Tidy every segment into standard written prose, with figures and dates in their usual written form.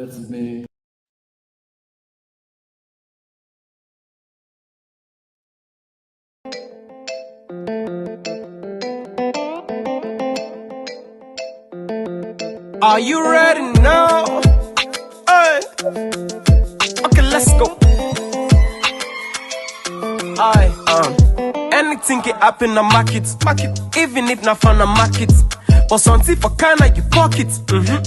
That is me. Are you ready now? Hey. Okay, let's go. Anything can happen in market, even if not from the market. But something for kinda you pocket.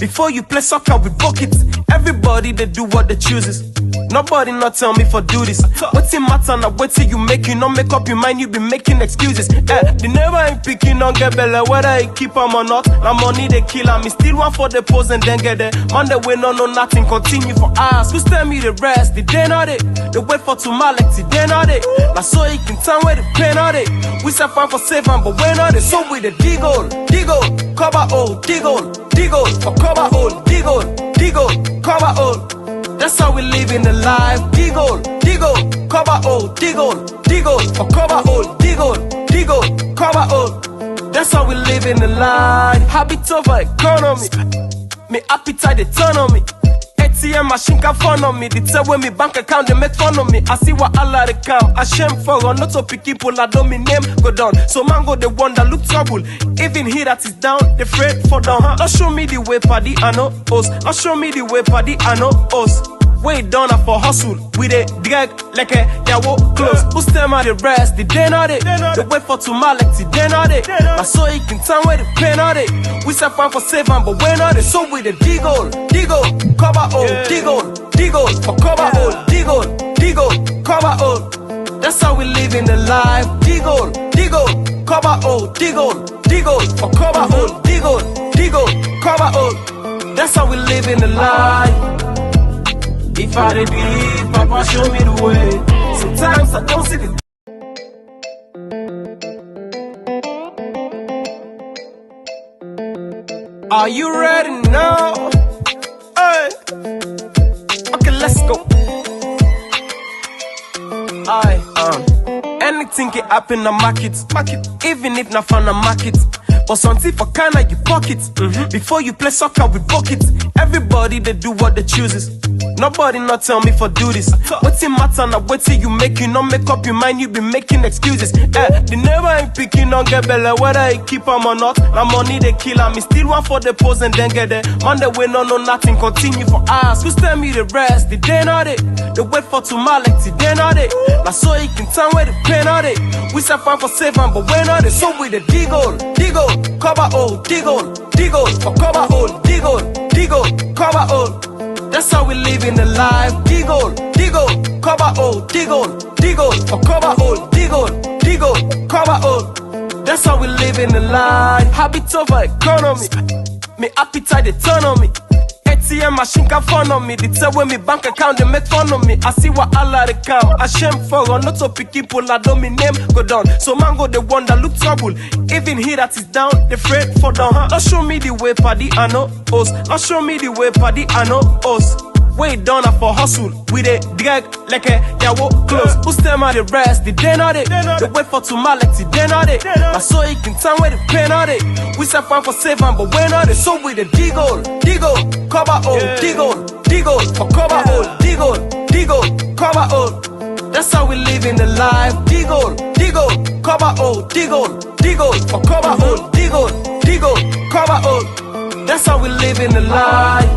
Before you play soccer with buckets, everybody they do what they chooses. Nobody not tell me for do this. What's it matter now? Wait till you make you not make up your mind, you be making excuses. They never ain't picking on get better, whether I keep them or not. Now money they kill me, still one for the pose and then get there. Man they wait no nothing, continue for us. Who's tell me the rest? They not it. They wait for tomorrow like they not it. Now so you can tell where the pain on it. We say fine for saving, but we're not it. So with the diggle, cover all, diggle, for cover all, diggle, cover all. That's how we live in the life. Diggle, cover all, diggle, for cover all, diggle, cover all. That's how we live in the life. Habit over economy. Me appetite they turn on me. ATM machine can fun on me. They tell when me bank account they make fun of me. I see what Allah they come. I shame for or not to pick people I don't me name go down. So man go the one that look trouble. Even he that is down, they afraid for down. Not show me the way party I know us. Not show me the way party I know us. Way down for hustle, we dey drag like a yawo close. Who's tell me the rest? They not it. They wait for tomorrow like they not it. Now so you can tell where the pain on it. We say fine for saving, but we're not it. So we the diggle, cover all, diggle, for cover all, diggle, cover all. That's how we live in the life. Diggle, cover all, diggle, for cover all, diggle, cover all. That's how we live in the life. If I did believe, Papa show me the way. Sometimes I don't see the. Are you ready now? Hey. Okay, let's go. Anything can happen in the market, even if not from the market. But something for kinda you pocket. Before you play soccer with buckets, everybody they do what they chooses. Nobody not tell me for do this. What's it matter now? Wait till you make you not make up your mind, you be making excuses. They never ain't picking on get better, whether I keep them or not. Now money they kill me, still one for the pose and then get there. Man they wait no nothing, continue for us. Who's tell me the rest? They not it. They wait for tomorrow like they not it. Now so you can tell where the pain on it. We say fine for saving, but we're not it. So with the diggle, cover all, diggle, for cover all, diggle, cover all. That's how we live in the life. Diggle, cover all, diggle, for cover all, diggle, cover all. That's how we live in the life. Habit over economy. Me appetite they turn on me. ATM machine can fun on me. They tell when me bank account they make fun of me. I see what Allah they come. I shame for or not to pick people I don't me name go down. So man go the one that look trouble. Even he that is down, they afraid for down. Not show me the way party I know us. Not show me the way party I know us. Way down for hustle, we dey drag like a yawo close. Who's tell me the rest? They not it. They wait for tomorrow like they not it. Now so you can tell where the pain on it. We say fine for saving, but we're not it. So we the diggle, cover all, diggle, for cover all, diggle, cover all. That's how we live in the life. Diggle, cover all, diggle, for cover all, diggle, cover all. That's how we live in the life.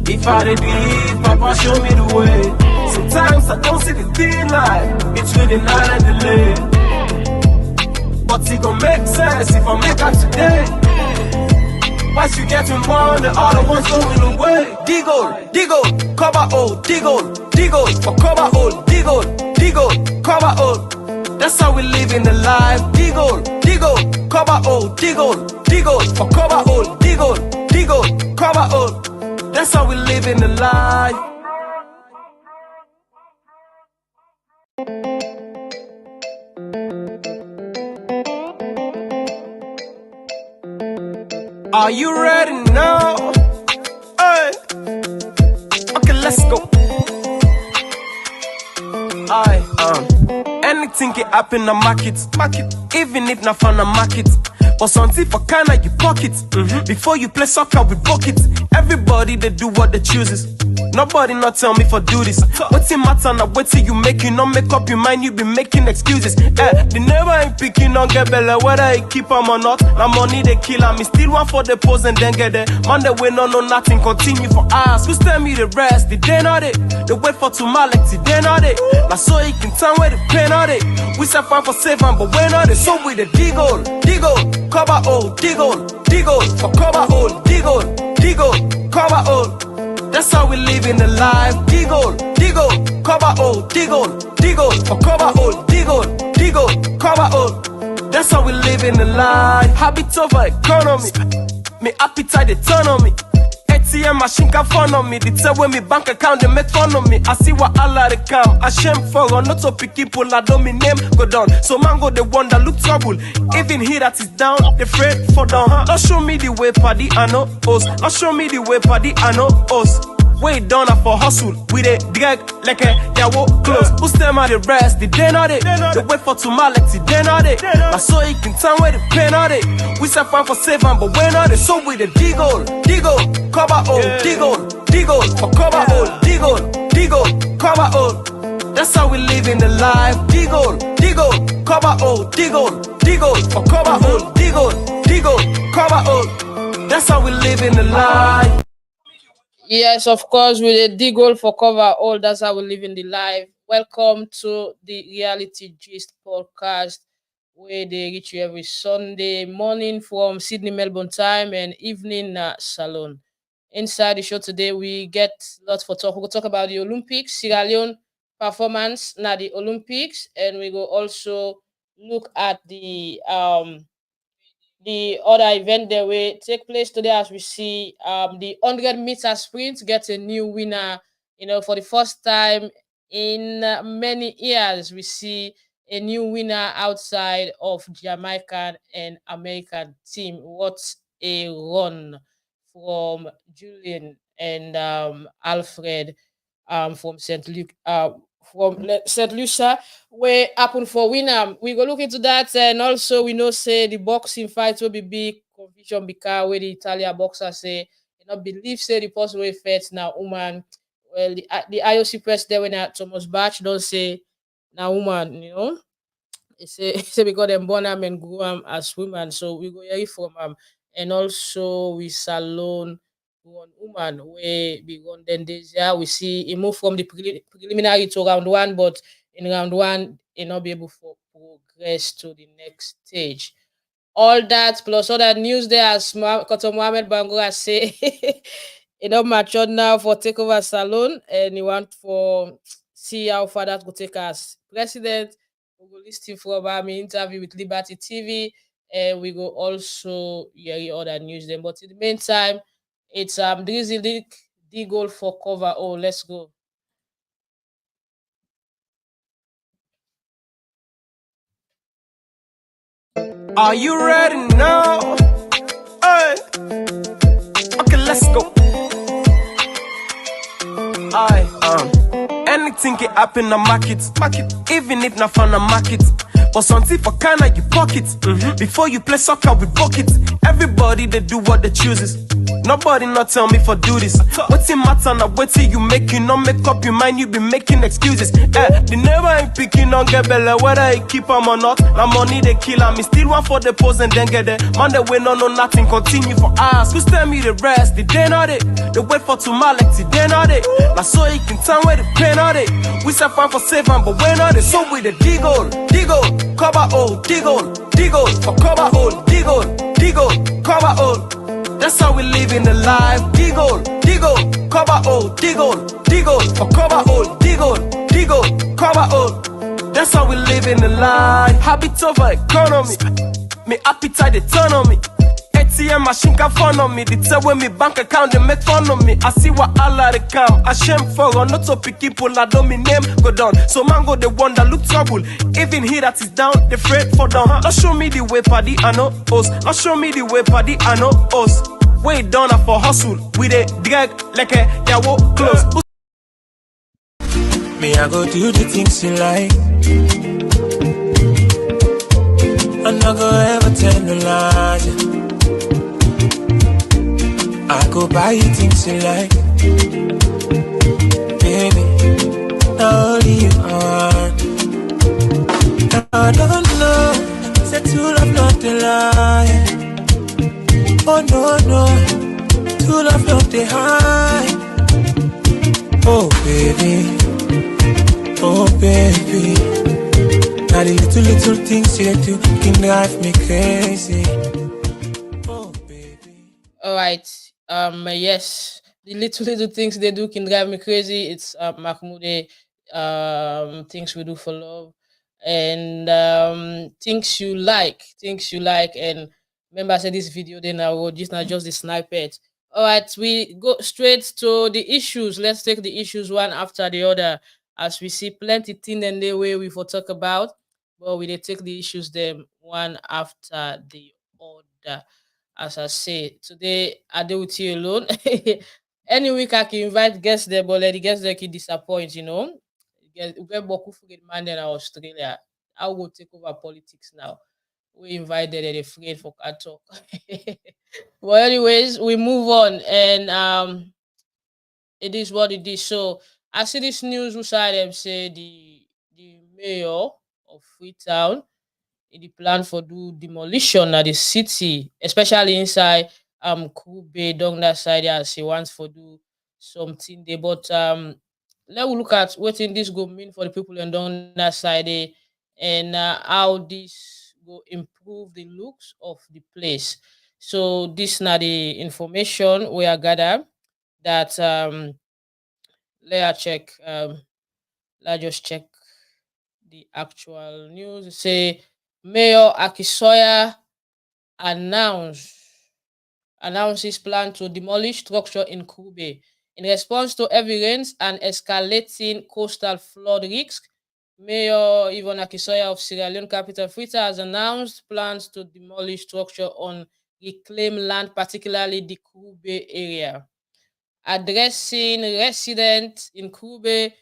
If I did believe, Papa show me the way. Sometimes I don't see the thin line between the night and the day. But it gon' make sense if I make up today. Once you getting more, the other ones going away. Diggle, cover all, diggle, for cover all, diggle, cover all. That's how we live in the life. Diggle, cover all, diggle, for cover all, diggle, cover all. That's how we live in the life. Are you ready now? Hey. Okay, let's go. Anything can happen in the market, even if not from the market. But something for kinda you pocket. Before you play soccer with buckets, Everybody they do what they chooses. Nobody not tell me for do this. What's it matter now? Wait till you make it, not make up your mind. You be making excuses. The never ain't picking on get better whether I keep 'em or not. Now money they kill 'em. Me still one for the pose and then get there. Man they wait no nothing. Continue for hours. Who's tell me the rest? The day not it. They wait for tomorrow like the day not it. Now so you can tell where the pain not it. We say fine for saving, but we're not it. So with the diggle, cover all, diggle for cover all, diggle, cover all. That's how we live in the life. Diggle, cover all, diggle for cover all, diggle, cover all. That's how we live in the life. Habit over economy. Me appetite they turn on me. ATM machine can fun on me. They tell when me bank account they make fun of me. I see what Allah they come. I shame for or not to pick people I don't me name go down. So man go the one that look trouble. Even he that is down, they afraid for down. Not show me the way paddy I know us. Not show me the way paddy I know us. Way down for hustle. We they drag like a yeah walk close. Who's them are the rest? The day not it. They wait for tomorrow like the day not it. I saw you can tell where the pain not it. We say fine for saving, but we're not it. So with the diggle, cover all, diggle for cover all, diggle, cover all. That's how we live in the life. Diggle, cover all, diggle for cover all, diggle, cover all. That's how we live in the life. Yes, of course, with a diggle for cover all. That's how we live in the life. Welcome to the Reality Gist podcast, where they reach you every Sunday morning from Sydney, Melbourne time and evening Salon. Inside the show today, we get lots for talk. We'll talk about the Olympics, Sierra Leone performance now the Olympics, and we will also look at the other event that will take place today as we see the 100-meter sprint get a new winner. For the first time in many years, we see a new winner outside of Jamaican and American team. What a run from Julian and Alfred from St. Lucia, where happened for winner. We go look into that, and also we know say the boxing fight will be big confusion because where the Italian boxer say not believe say the person will fight now woman. Well, the IOC president when Thomas Bach don't say now woman, It say because them born them and grow them as women, so we go hear it from and also we salon one woman where we run then this year we see he move from the preliminary to round one, but in round one he not be able to progress to the next stage. All that plus other news there as Koto Mohamed Bangura say he not matured now for takeover salon and he want for see how far that could take us. President, we go listen from interview with Liberty TV, and we go also hear other news then. But in the meantime, it's Drizzy Dick, the goal for cover. Oh, let's go. Are you ready now? Hey. Okay, let's go. Anything can happen in the market. Even if not from the market. But something for kinda you pocket. Before you play soccer with buckets. Everybody they do what they chooses. Nobody not tell me for do this. What's it matter now? Wait till you make it, not make up your mind. You be making excuses. The never ain't picking on get better whether I keep 'em or not. Now money they kill 'em. Me still one for the pose and then get there. Man they wait no nothing. Continue for hours. Who's tell me the rest? The day not it. They wait for tomorrow like the day not it. Now so you can tell where the pain not it. We say fine for saving, but we're not it. So with the diggle, cover all, diggle for cover all, diggle, cover all. That's how we live in the life. Diggle, cover all, diggle for cover all, diggle, cover all. That's how we live in the life. Habit over economy. Me appetite they turn on me. ATM machine can fun on me. They tell when me bank account they make fun of me. I see what Allah they come. I shame for or not to pick people I don't me name go down. So man go the one that look trouble. Even he that is down, they afraid for down. Not show me the way paddy I know us. Not show me the way paddy I know us. Way down for hustle. We they drag like a yeah walk close. Me I go do the things you like. I'm not gonna ever tell no lies. I go go buy you things you like. Baby, now only you are. I don't know, say true love not a lie. Oh no, no, true love not a high. Oh baby, oh baby. Now the little things you do can drive me crazy. Oh baby. All right. Yes, the little things they do can drive me crazy. It's Mahmoud. Things we do for love, and things you like. And remember, I said this video. Then I will just not just the snippet. All right, we go straight to the issues. Let's take the issues one after the other, as we see plenty thing and the way we for talk about, but we dey take the issues them one after the other. As I say, today I do with you alone. Any week I can invite guests there, but let the guests there can disappoint, you know. We get Boku Fugid man in Australia. I will take over politics now. We invited and afraid for cat talk. Well, anyways, we move on and it is what it is. So I see this news beside them say the mayor of Freetown the plan for do demolition at the city, especially inside Kube down that side as he wants for do something there. But let we look at what in this go mean for the people and down that side and how this go improve the looks of the place. So this now the information we are gather that let us check let's just check the actual news. Say Mayor Akisoya announced announces plan to demolish structure in Kube. In response to heavy rains and escalating coastal flood risk, Mayor Yvonne Akisoya of Sierra Leone capital Freetown has announced plans to demolish structure on reclaimed land, particularly the Kube area. Addressing residents in Kube,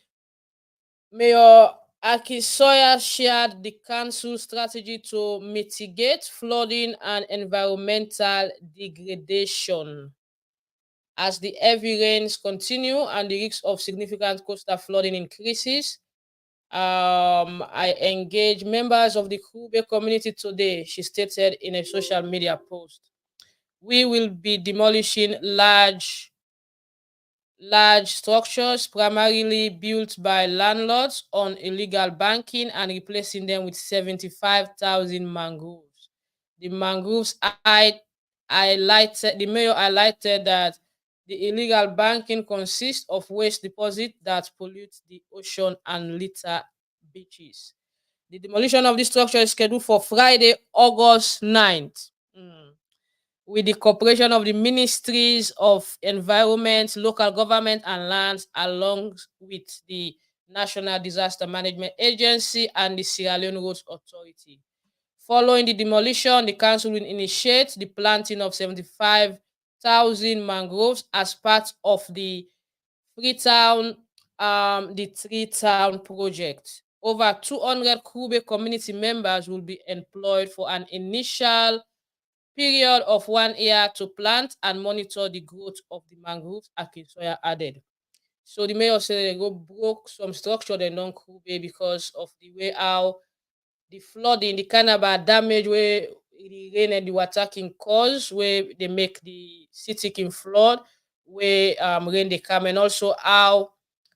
Mayor Akisoya shared the council's strategy to mitigate flooding and environmental degradation. As the heavy rains continue and the risk of significant coastal flooding increases, I engage members of the Kube community today, she stated in a social media post. We will be demolishing large structures primarily built by landlords on illegal banking and replacing them with 75,000 mangroves. The mangroves the mayor highlighted that the illegal banking consists of waste deposit that pollute the ocean and litter beaches. The demolition of this structure is scheduled for Friday, August 9th. With the cooperation of the ministries of environment, local government, and lands, along with the National Disaster Management Agency and the Sierra Leone Roads Authority. Following the demolition, the council will initiate the planting of 75,000 mangroves as part of the Freetown, the Tree Town project. Over 200 Kube community members will be employed for an initial period of 1 year to plant and monitor the growth of the mangroves, Akinsoya added. So the mayor said they go broke some structure they don't Kube because of the way how the flooding, the kind of damage where the rain and the water can cause, where they make the city can flood, where rain they come, and also how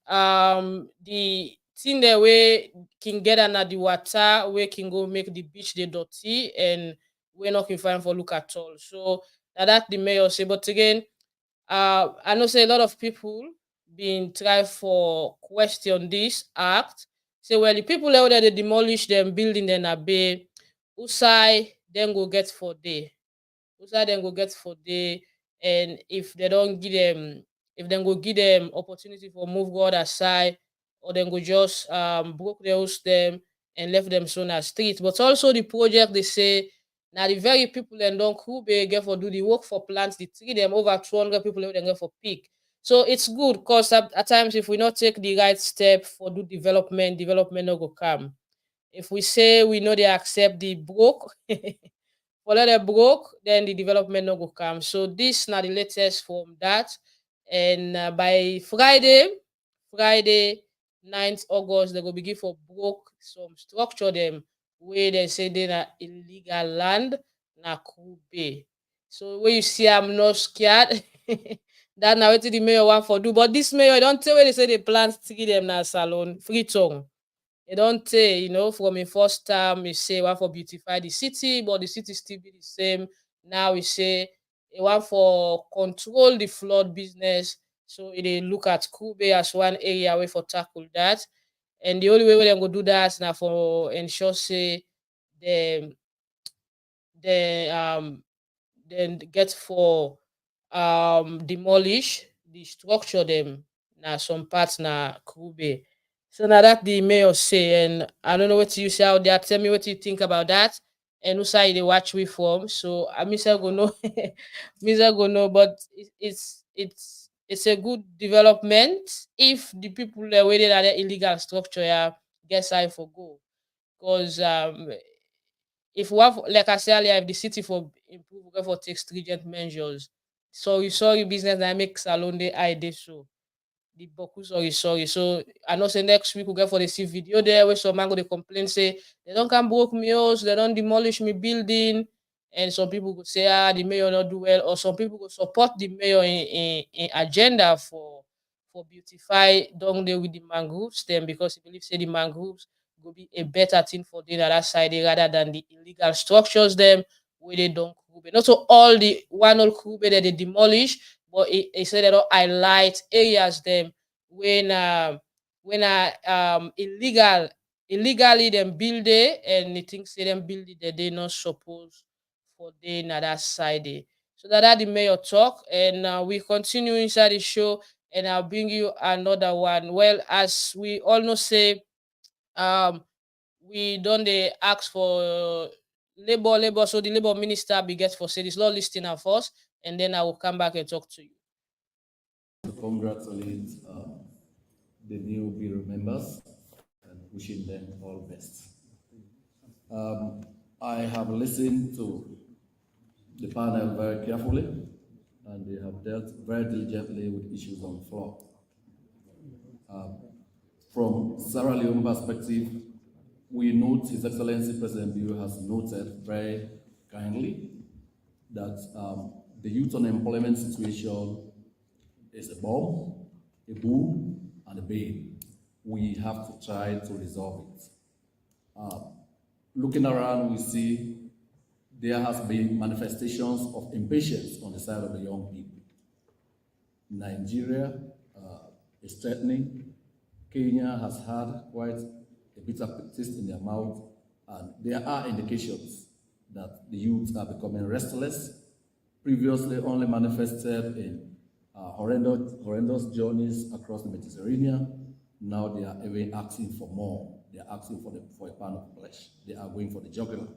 the thing that way can get under the water, where can go make the beach the dirty and we're not fine for look at all. So that the mayor say. But again, I know say a lot of people been try for question this act. Say well the people out there they demolish them building then a bay, Usai then go get for day. Usai then go get for day, and if they don't give them if they go give them opportunity for move God aside, or then go just broke the house them and left them so na street. But also the project they say now the very people and don't who be get for do the work for plants, the tree them over 200 people they get for pick. So it's good because at times if we not take the right step for do development no go come. If we say we know they accept the broke for let them broke, then the development no go come. So this now the latest from that. And by Friday 9th August, they go begin for broke some structure them where they say they na illegal land na Kube. So when you see I'm not scared, that now what the mayor want for do. But this mayor don't tell where they say they plan to give them na salon free tongue. They don't say, from the first time we say one for beautify the city, but the city still be the same. Now we say one for control the flood business. So they look at Kube as one area way for tackle that. And the only way we them go do that now for ensure say the then get for demolish the structure them now some parts na Kube. So now that the mayor say, and I don't know what you say out there. Tell me what you think about that. And who side they watch we from. So I miss go know, go know, but it's a good development if the people that waiting at the illegal structure get side for go. Because if we have, like I said earlier, if the city for improve, we go for take stringent measures. So you saw your business that make salon the ID so the Boku sorry. So I know say next week we get for the see video there where some man go they complain say they don't come broke me house, they don't demolish me building, and some people go say the mayor not do well, or some people go support the mayor in agenda for beautify down there with the mangroves them because he believes say the mangroves will be a better thing for the other side rather than the illegal structures them where they don't Kube. Not so all the one old Kube that they demolish, but it said they don't highlight areas them when illegally them build it and they think say them build it that they not supposed for the another side. So that the mayor talk and we continue inside the show and I'll bring you another one. Well, as we all know say we don't they ask for labor so the labor minister begets for say this law listing at first and then I will come back and talk to you. To congratulate the new bureau members and wishing them all best. I have listened to the panel very carefully and they have dealt very diligently with issues on the floor. From Sierra Leone perspective, we note His Excellency President Bio has noted very kindly that the youth unemployment situation is a bomb, a boom, and a bane. We have to try to resolve it. Looking around, we see there has been manifestations of impatience on the side of the young people. Nigeria is threatening. Kenya has had quite a bitter taste in their mouth, and there are indications that the youth are becoming restless, previously only manifested in horrendous journeys across the Mediterranean. Now they are even asking for more. They are asking for a pound of flesh. They are going for the jugular.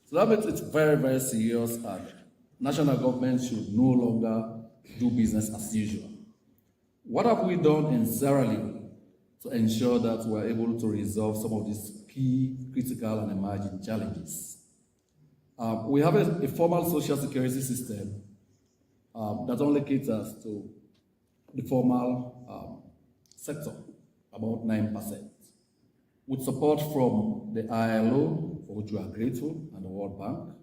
So that makes it very, very serious, and national government should no longer do business as usual. What have we done in Sierra Leone to ensure that we are able to resolve some of these key, critical, and emerging challenges? We have a formal social security system that only caters to the formal sector, about 9%. With support from the ILO, for which we are grateful, and the World Bank,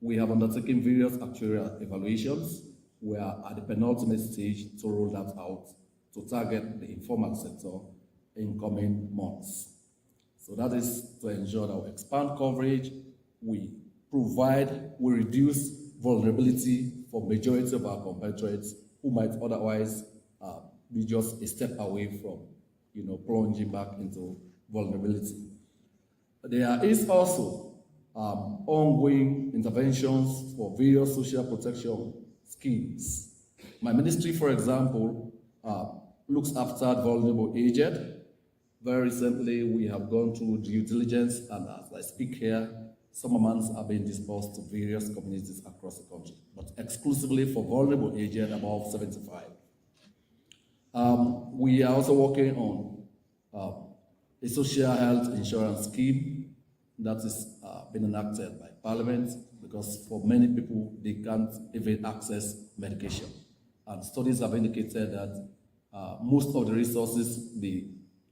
we have undertaken various actuarial evaluations. We are at the penultimate stage to roll that out to target the informal sector in coming months. So that is to ensure that we expand coverage, we reduce vulnerability for majority of our compatriots who might otherwise be just a step away from, plunging back into vulnerability. There is also ongoing interventions for various social protection schemes. My ministry, for example, looks after vulnerable aged. Very recently, we have gone through due diligence, and as I speak here, some amounts are being dispersed to various communities across the country, but exclusively for vulnerable aged above 75. We are also working on a social health insurance scheme that is been enacted by Parliament because for many people, they can't even access medication. And studies have indicated that most of the resources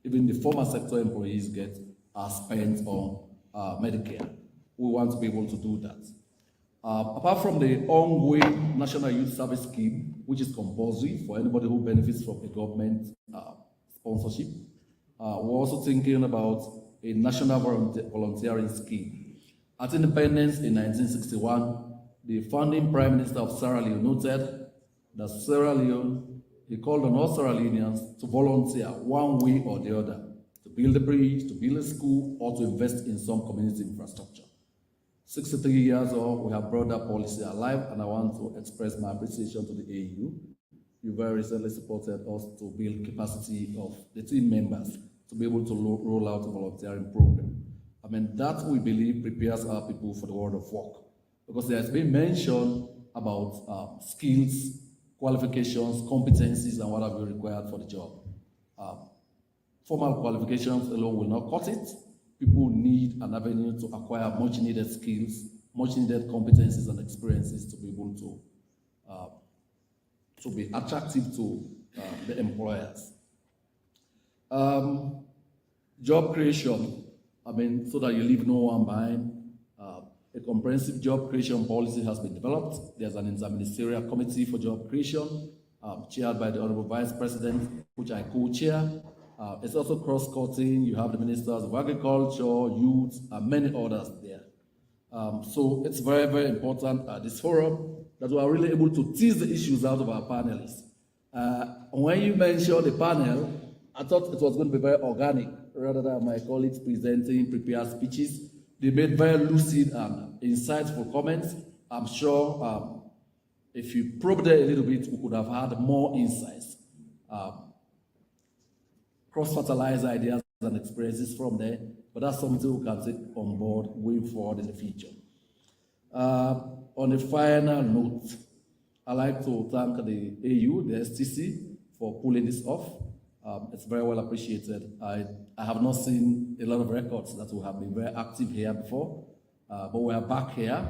even the formal sector employees get are spent on Medicare. We want to be able to do that. Apart from the ongoing National Youth Service Scheme, which is compulsory for anybody who benefits from a government sponsorship, we're also thinking about a national volunteering scheme. At independence in 1961, the founding Prime Minister of Sierra Leone noted that Sierra Leone, he called on all Sierra Leoneans to volunteer one way or the other, to build a bridge, to build a school, or to invest in some community infrastructure. 63 years old, we have brought that policy alive, and I want to express my appreciation to the AU. You very recently supported us to build capacity of the team members to be able to roll out a volunteering program. I mean, that we believe prepares our people for the world of work, because there has been mention about skills, qualifications, competencies, and what have you required for the job. Formal qualifications alone will not cut it. People need an avenue to acquire much needed skills, much needed competencies and experiences to be able to be attractive to the employers. Job creation, I mean, so that you leave no one behind. A comprehensive job creation policy has been developed. There's an interministerial committee for job creation, chaired by the Honorable Vice President, which I co-chair. It's also cross-cutting. You have the Ministers of Agriculture, Youth, and many others there. So it's very, very important at this forum that we are really able to tease the issues out of our panelists. When you mentioned the panel, I thought it was going to be very organic, rather than my colleagues presenting prepared speeches. They made very lucid and insightful comments. I'm sure if you probe there a little bit, we could have had more insights. Cross-fertilize ideas and experiences from there, but that's something we can take on board going forward in the future. On a final note, I'd like to thank the AU, the STC, for pulling this off. It's very well appreciated. I have not seen a lot of records that we have been very active here before, but we are back here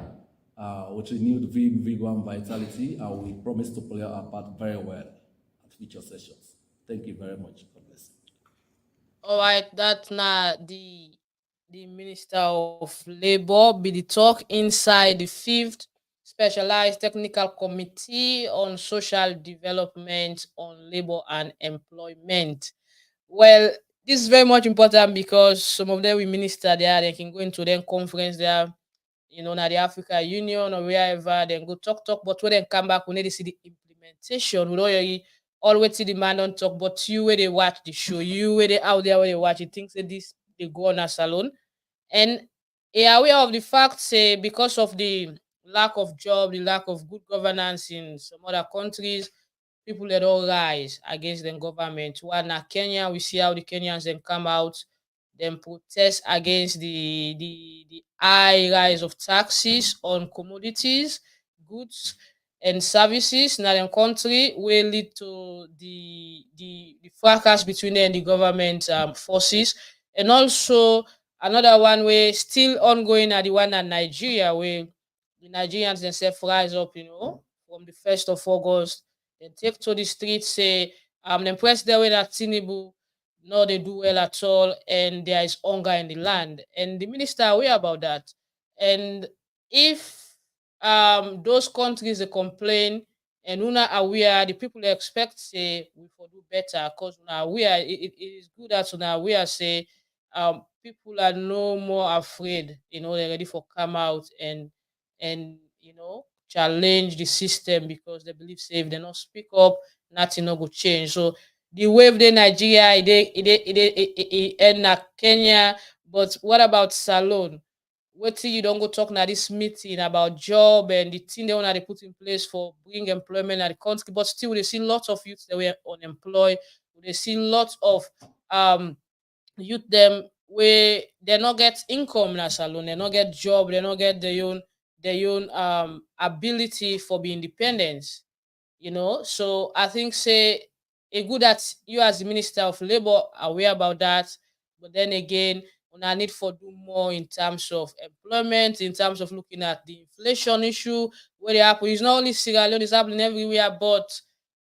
with renewed vigor and vitality, and we promise to play our part very well at future sessions. Thank you very much. God bless. All right, that's now the Minister of Labor be the talk inside the 5th Specialized Technical Committee on Social Development on Labor and Employment. Well, this is very much important because some of them will minister there, they can go into their conference there, now the Africa Union or wherever, then go talk, but when they come back, we need to see the implementation. We don't really always see the man on talk, but you where they watch the show, you where they out there where they watch it, things that this they go on a salon. And they are aware of the fact, say, because of the lack of job, the lack of good governance in some other countries, people that all rise against the government. While now Kenya, we see how the Kenyans then come out, then protest against the high rise of taxes on commodities, goods, and services in the country will lead to the fracas between them and the government forces. And also another one way still ongoing are the one in Nigeria, where the Nigerians themselves rise up, from the 1st of August, then take to the streets, say, then press their way at Tinubu, no, they do well at all, and there is hunger in the land. And the minister are aware about that. And if those countries they complain and una aware, the people they expect say we for do better because now it is good that now we are say people are no more afraid, they're ready for come out and challenge the system because they believe say if they not speak up, nothing no go change. So the wave de Nigeria, it and Kenya, but what about Salon? Wait till you don't go talk now this meeting about job and the thing they want to put in place for bring employment at the country, but still they see lots of youth that were unemployed. They see lots of youth them where they not get income now Salon, they not get job, they not get their own ability for being independent. So I think say a good that you as the Minister of Labor are aware about that, but then again una need for do more in terms of employment, in terms of looking at the inflation issue where they happen. It's not only Sierra Leone, it's happening everywhere, but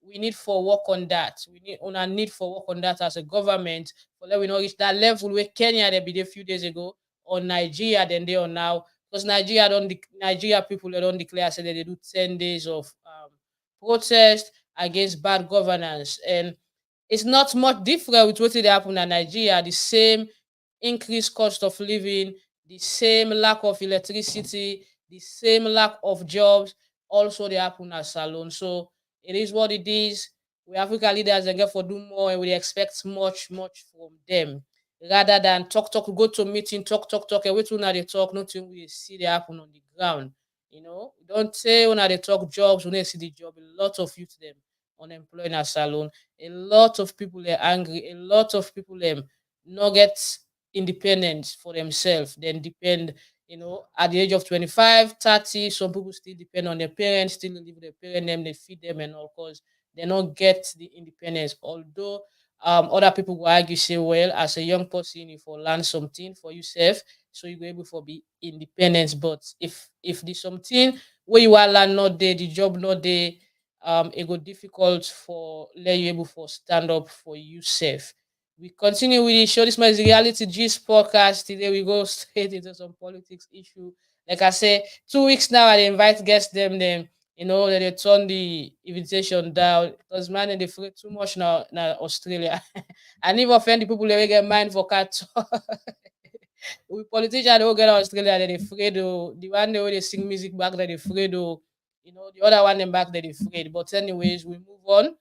we need for work on that. We need on a need for work on that as a government. For let we not reach that level where Kenya they be there a few days ago, or Nigeria than they are now. Because Nigeria people they don't declare say that they do 10 days of protest against bad governance. And it's not much different with what did happen in Nigeria. The same increased cost of living, the same lack of electricity, the same lack of jobs. Also, they happen at Salon. So it is what it is. We African leaders and get for do more, and we expect much, much from them. Rather than talk, go to meeting, talk, and wait till now they talk, nothing we see they happen on the ground. Don't say when they talk jobs, when they see the job, a lot of youth them unemployed in a salon. A lot of people are angry. A lot of people not get independence for themselves. Then depend, at the age of 25, 30, some people still depend on their parents, still live with their parents, them, they feed them and all because they don't get the independence. Although other people will argue, say, well, as a young person, if you learn something for yourself, so you go able for be independent. But if there's something where you are learn not there, the job not there, it go difficult for let you able for stand up for yourself. We continue with the show. This is the Reality Gist podcast. Today we go straight into some politics issue. Like I say, 2 weeks now I invite guests them that they turn the invitation down because man they afraid too much now Australia. And even offend the people they get mind for cat. We politicians they will get Australia they afraid though. The one they sing music back they afraid though. The other one them back they afraid. But anyways, we move on.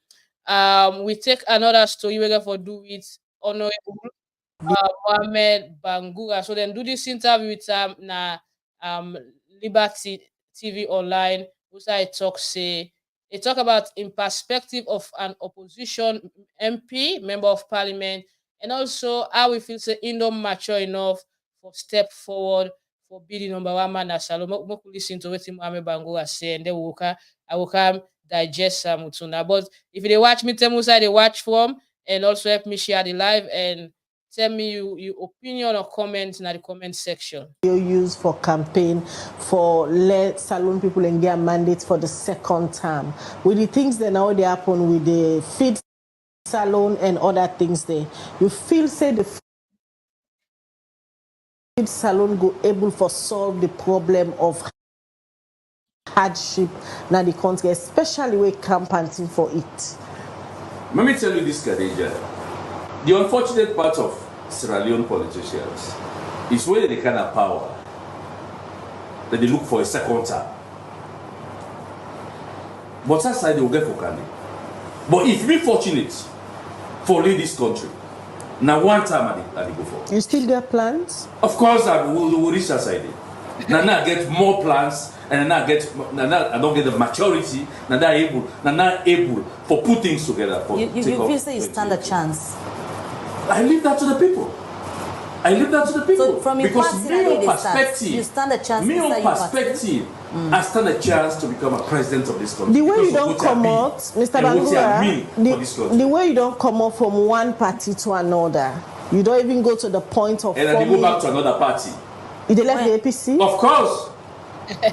We take another story we're going to do with Honorable Mohamed Bangura. So then do this interview with um Liberty TV Online, which I talk about in perspective of an opposition MP, member of parliament, and also how we feel say Indo mature enough for step forward for being number one man as Salome. Listen to what Mohamed Bangura say, and then I will come digest Mutuna. But if they watch me, tell me where they watch from, and also help me share the live and tell me your opinion or comments in the comment section. You use for campaign for let Salone people and get a mandate for the second term. With the things that now they happen with the feed salon and other things there, you feel say the feed salon go able for solve the problem of hardship now the country, especially with campaigning for it. Let me tell you this, Khadija. The unfortunate part of Sierra Leone politicians is where they kind of power that they look for a second term. But that's how they will get for Kandi. But if we fortunate for lead this country, now one time I go for. You still get plans? Of course, I will reach that side. Now I get more plans, and I don't get the maturity. Now I'm not able for put things together. For you feel say you stand a chance. I leave that to the people. So from your because me on perspective, you stand a chance. Me on perspective, I stand a chance to become a president of this country. The way you don't come out, Mr. Bangura, the way you don't come out from one party to another, you don't even go to the point of. And then they go back to another party. You left the APC? Of course.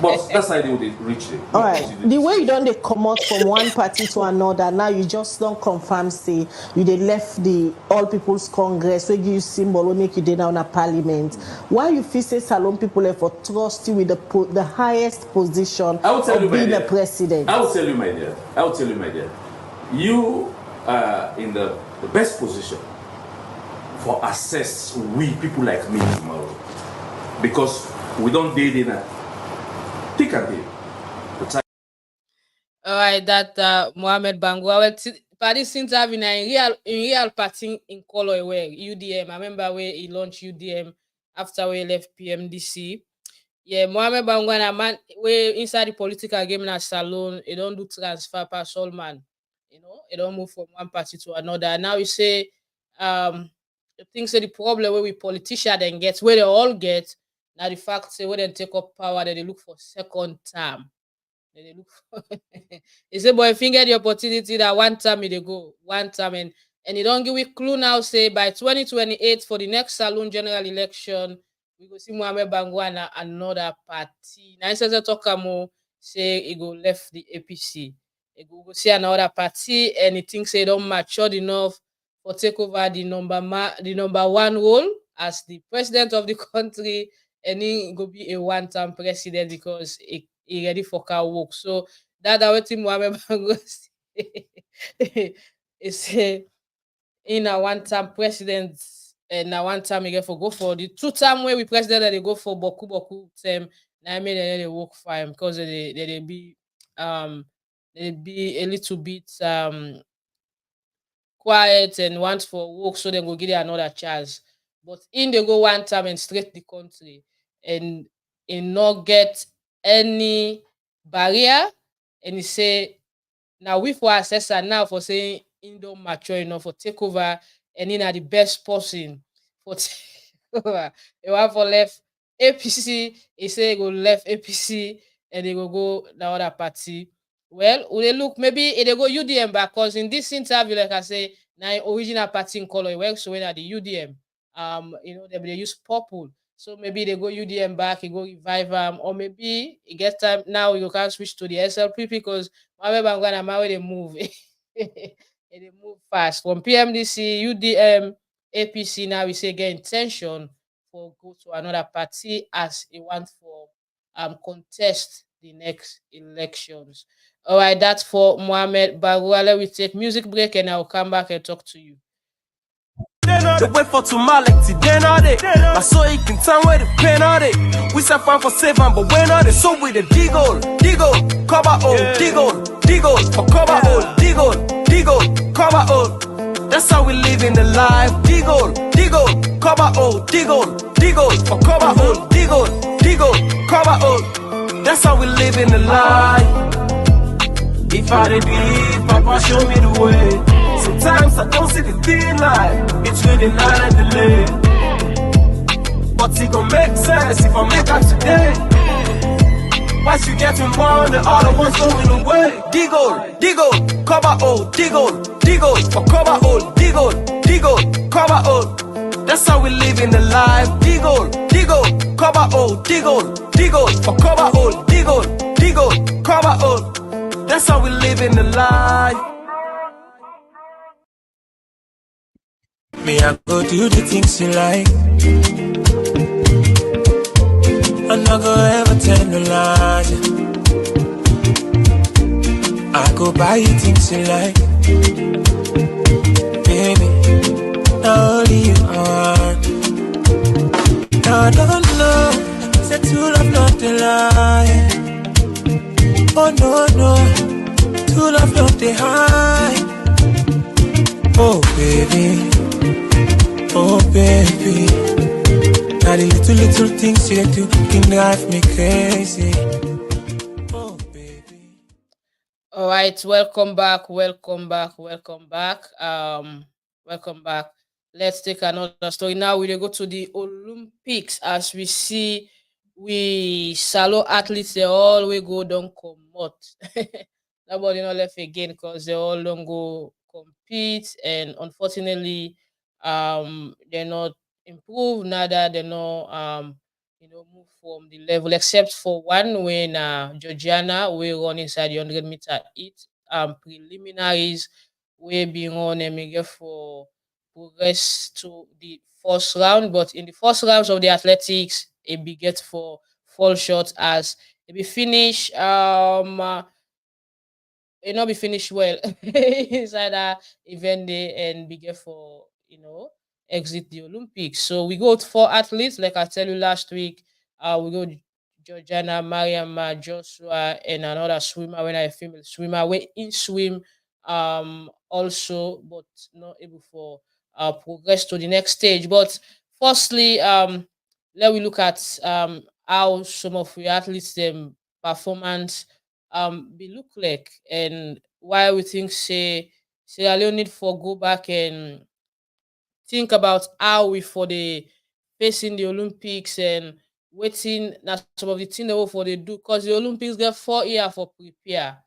But that's how they would reach it. All right. The way you don't come out from one party to another, now you just don't confirm, say, you they left the All People's Congress, where you symbol, will make you down in a parliament. Why you feel say Salone people have for trust you with the highest position of being a president? I will tell you, my dear. You are in the best position for access we people like me tomorrow. Because we don't date in a thick and thin. All right, that Mohamed Bangura. But this interview in real party in color where UDM. I remember where he launched UDM after we left PMDC. Yeah, Mohamed Bangura, man, we inside the political game in a salon, he don't do transfer pass all man. He don't move from one party to another. Now you say things say the problem where we politicians then get where they all get. Now the fact say when they take up power, that they look for second term. They look for they say, boy, if you get the opportunity that one time they go, one time and And it don't give we clue now, say by 2028 for the next Saloon general election, we go see Mohamed Bangwana another party. Now instead of Tokamo say he go left the APC. He go see another party and he thinks they don't mature enough for take over the number one role as the president of the country, and he go be a one-time president because he ready for car work. So that what Mohamed Bangwana say in a one-term president and a one-time again for go for the two-term way we president that they go for boku term. Now I mean they work for him because they be a little bit quiet and want for work, so they go give it another chance. But in they go one time and straight the country and not get any barrier, and he say now we for assessor now for saying in don't mature enough for take over, and in are the best person for take over. They want for left APC, he say he go left APC and they go the other party. Well, will they look maybe they go UDM back, because in this interview, like I say, now original party in color works so when at the UDM, they use purple. So maybe they go UDM back, you go revive them, or maybe it gets time now you can switch to the SLP because Mohamed Bangwana now they move. They move fast from PMDC, UDM, APC. Now we say get intention for go to another party as it want for contest the next elections. All right, that's for Mohamed Bangwana. We take music break and I'll come back and talk to you. They wait for tomorrow like today, not it. I saw you can turn where the pen on it. We set fine for seven, but when are they so with the diggle, cover all, diggle, for cover all, diggle, cover all. That's how we live in the life. Diggle, cover all, diggle, for cover all, diggle, cover all. That's how we live in the life. If I did believe, Papa show me the way. Sometimes I don't see the thin line between the night and the day. But it gon' make sense if I make up today. Why you getting more than all the ones going away? Diggle, cover all, diggle, for cover all, diggle, cover all. That's how we live in the life. Diggle, cover all, diggle, for cover all, diggle, cover all. That's how we live in the life. Me, I go do the things you like. I'm not gonna ever tell no lies. I go buy you things you like. Baby, not only you are. Now I don't know, say true love not the lie. Oh no, true love not the high. Oh baby, now the little things you do can drive me crazy. Oh baby. All right, welcome back. Let's take another story now. We go to the Olympics. As we see, we shallow athletes, they all we go don't come out. Nobody not left again because they all don't go compete, and unfortunately they're not improved, neither they're not move from the level, except for one when Georgiana will run inside the 100-meter heat preliminaries will be on and for progress to the first round. But in the first rounds of the athletics, it be get for fall short as it be finish it not be finished well inside that event day and be get for exit the Olympics. So we go to 4 athletes, like I tell you last week. We go Georgiana, Mariam, Joshua, and another swimmer when I female swimmer. We in swim also, but not able for progress to the next stage. But firstly, let we look at how some of the athletes them performance be look like, and why we think say Sierra Leone need for go back and think about how we for the facing the Olympics and waiting that some of the things they will for they do, because the Olympics get 4 years for prepare,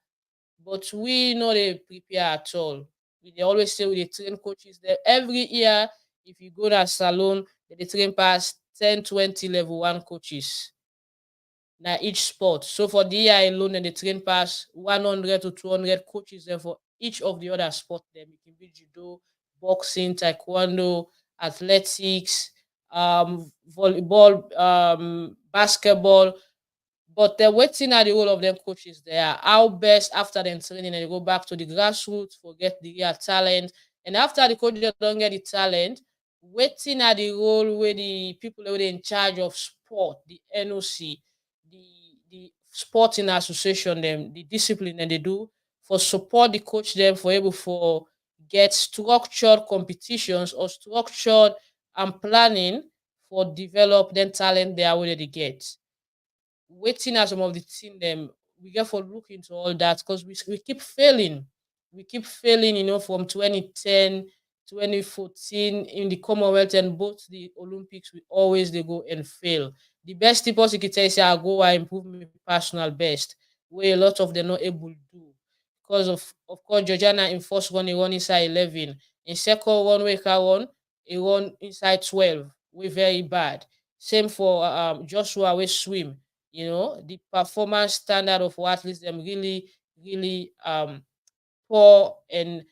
but we know they prepare at all. They always say they train coaches there. Every year, if you go to a salon, they train past 10, 20 level 1 coaches. Now each sport. So for the year alone, they train past 100 to 200 coaches there for each of the other sports. Them it can be judo, boxing, taekwondo, athletics, volleyball, basketball. But they're waiting at the role of them coaches there. How best after them training and they go back to the grassroots, forget the real talent. And after the coaches don't get the talent, waiting at the role where the people who are in charge of sport, the NOC, the sporting association, them, the discipline that they do for support the coach them for able for get structured competitions or structured and planning for develop them talent they already get. Waiting at some of the team them we get for look into all that because we keep failing. We keep failing, from 2010, 2014 in the Commonwealth and both the Olympics, we always they go and fail. The best people you can tell is I go I improve my personal best, where a lot of them not able to do. Because of course Georgiana in first one he won inside 11. In second one we won, he won inside 12. We very bad. Same for Joshua we swim. The performance standard of what athletes them really, really poor and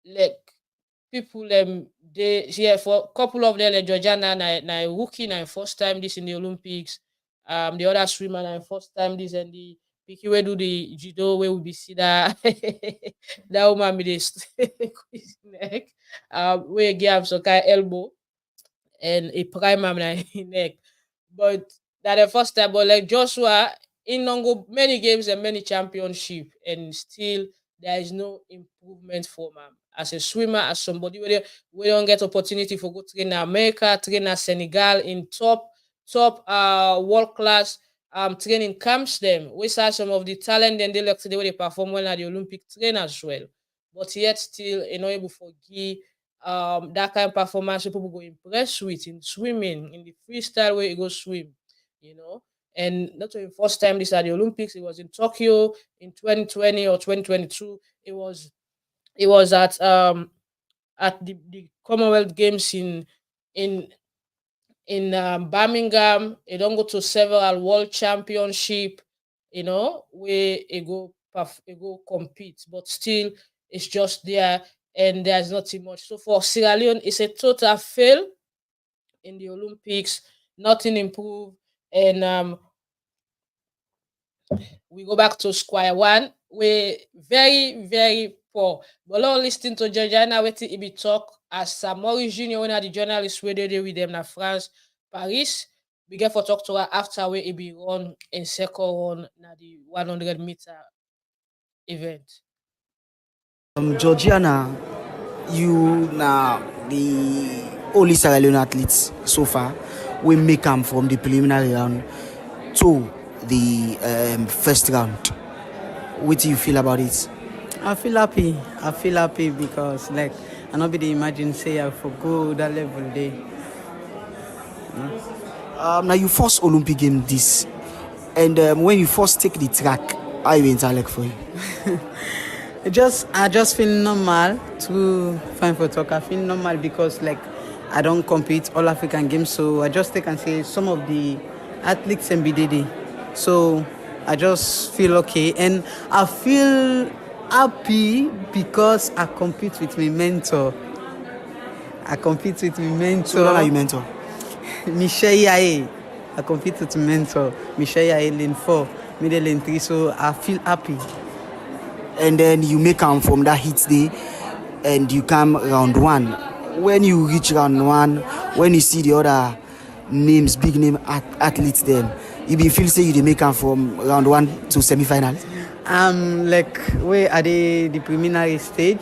like people they for a couple of them like Georgiana na rookie na first time this in the Olympics. The other swimmer na first time this and the Piki we do the judo where we be see that that woman with this neck. We give some kind elbow and a prime neck. But that the first time, but like Joshua, in go many games and many championship, and still there is no improvement for him. As a swimmer, as somebody where we don't get opportunity for go train in America, train in Senegal in top world class training camps them. We saw some of the talent and they like today where they perform well at the Olympic train as well. But yet still not able to give that kind of performance people go impress with in swimming, in the freestyle where you go swim, And not the first time this at the Olympics, it was in Tokyo in 2020 or 2022. It was at the Commonwealth Games in Birmingham. It don't go to several world championship, where it go compete, but still it's just there and there's not too much. So for Sierra Leone, it's a total fail in the Olympics, nothing improved, and we go back to square one. We're very, very poor. But now listening to Georgiana waiting it be talk as Samori Junior, one of the journalists where they with them in France, Paris. We get for talk to her after where it be run in second run na the 100-meter event. Georgiana, you now the only Sierra Leone athletes so far we make them from the preliminary round to the first round. What do you feel about it? I feel happy because like I not be imagine say I forgo that level day. Now you first Olympic game this, and when you first take the track, how you interact for you? I just feel normal to fine for talk. I feel normal because like I don't compete all African games, so I just take and say some of the athletes in BDD. So I just feel okay, and I feel happy because I compete with my mentor. So what are you mentor? Michelle Yaye. I compete with my mentor. Michelle Yaye lane 4, middle lane 3, so I feel happy. And then you make them from that hit day and you come round 1. When you reach round 1, when you see the other names, big name athletes then, you be feel say you make them from round 1 to semi-finals? Like where at the preliminary stage,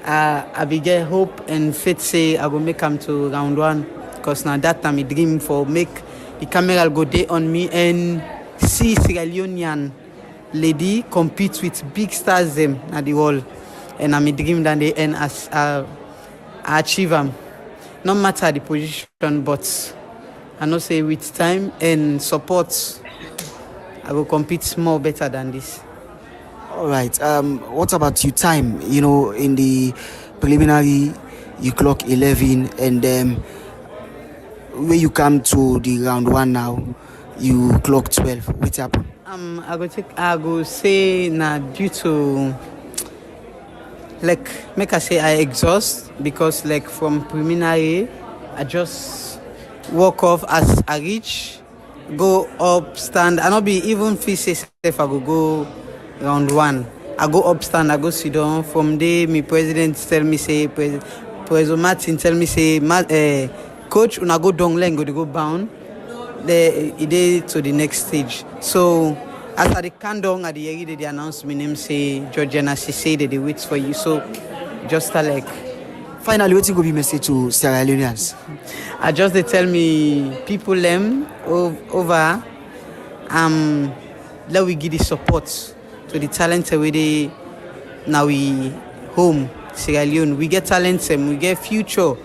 I began hope and faith say I go make them to round 1 because now that time I dream for make the camera go day on me and see Sierra Leonean lady compete with big stars them at the wall, and I'm a dream that they end as I achieve them. No matter the position, but I know say with time and support, I will compete more better than this. All right. What about you? Time? You know, in the preliminary, you clock 11, and when you come to the round one now, you clock 12. What happened? I go say now due to like make I say I exhaust because like from preliminary I just walk off as I reach, go up, stand. I not be even feel safe I go round one. I go up, stand, I go sit down. From there, my president tell me say, President Martin tell me say, coach, when I go down line, go bound. They to the next stage. So after the countdown at the area, they announce my name say Georgiana. She say that they wait for you. So just like. Finally, what you go be message to Sierra Leoneans? I just they tell me people them over let we give the support to the talent we they now we home Sierra Leone. We get talent them, we get future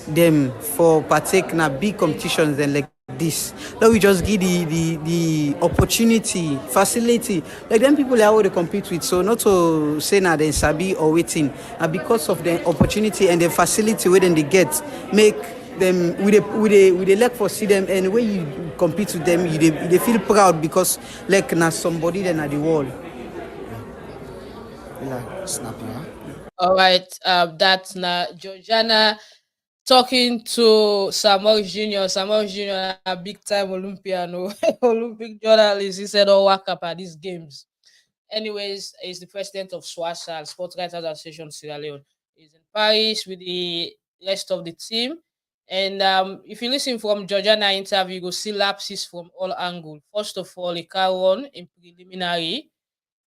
them for partake in big competitions and like this. Now we just give the opportunity, facility. Like them people are how they compete with. So not to say now they sabi or waiting. And because of the opportunity and the facility where then they get, make them with a like for see them, and when you compete with them, they feel proud because like now somebody then at the wall. Yeah, snap, yeah. All right, that's Georgiana talking to Samuel Jr. Samuel Jr. a big time Olympian, Olympic journalist. He said, "Oh, work up at these games." Anyways, he's the president of SWASA, Sport Writers Association Sierra Leone. He's in Paris with the rest of the team. And if you listen from Georgiana interview, you go see lapses from all angles. First of all, a car run in preliminary.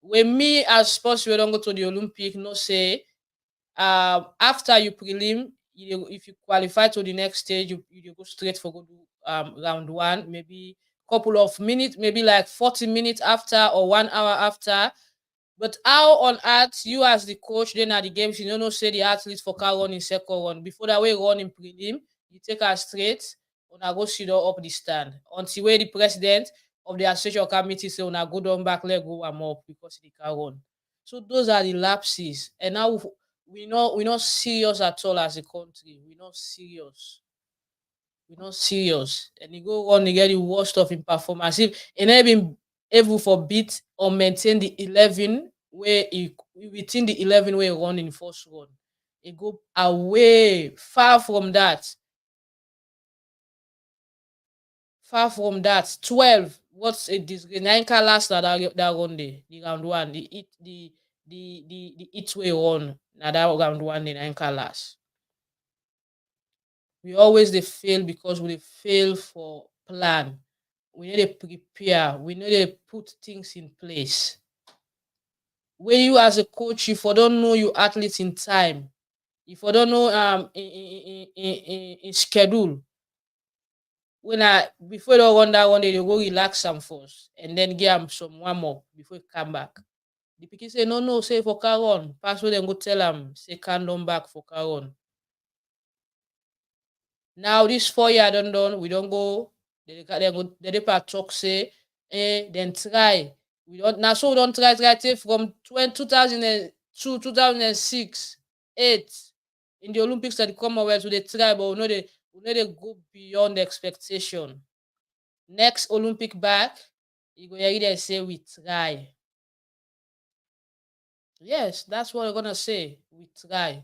When me as sports we don't go to the Olympic, no say after you prelim, if you qualify to the next stage, you go straight for go do round one, maybe couple of minutes, maybe like 40 minutes after or 1 hour after. But how on earth you as the coach then at the games, you know say the athletes for car run in second run before that way run in prelim, you take her straight on a go sit up the stand until where the president of the association committee say on a go down back leg go warm up because the car run. So those are the lapses, and now we're not serious at all as a country. We're not serious. We're not serious. And you go on to get the worst of in performance. If and not been able for beat or maintain the 11 where within the 11 way run in first run. It go away, far from that. Far from that. 12. What's a disgrace? 9 last that run day, the round one. The each way run. Now that round one, the 9 last. We always they fail because we fail for plan. We need to prepare. We need to put things in place. When you as a coach, if you don't know your athletes in time, if you don't know in schedule, when before they run that one day, they go relax some first and then give them some warm up before you come back. The pikin say no, say for car run. Pass where them go tell them say can't come back for car run. Now this 4 year done, we don't go. They go talk say, then try. We don't now so we don't try take from 2002, 2006, 8 in the Olympics at the Commonwealth they try, but we know they go beyond the expectation. Next Olympic back, you go hear them say we try. Yes, that's what we're gonna say. We try.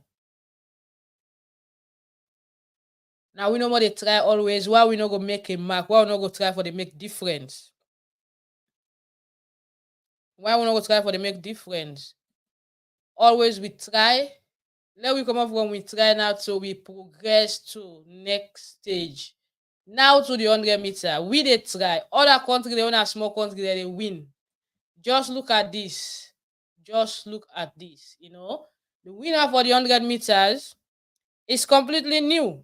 Now we know what they try always. Why we not go make a mark? Why we not go try for the make difference? Why we not go try for the make difference? Always we try. Let we come up when we try now so we progress to next stage. Now to the 100 meter. We they try. Other country, they own a small country, they win. Just look at this. Just look at this. You know, the winner for the 100 meters is completely new.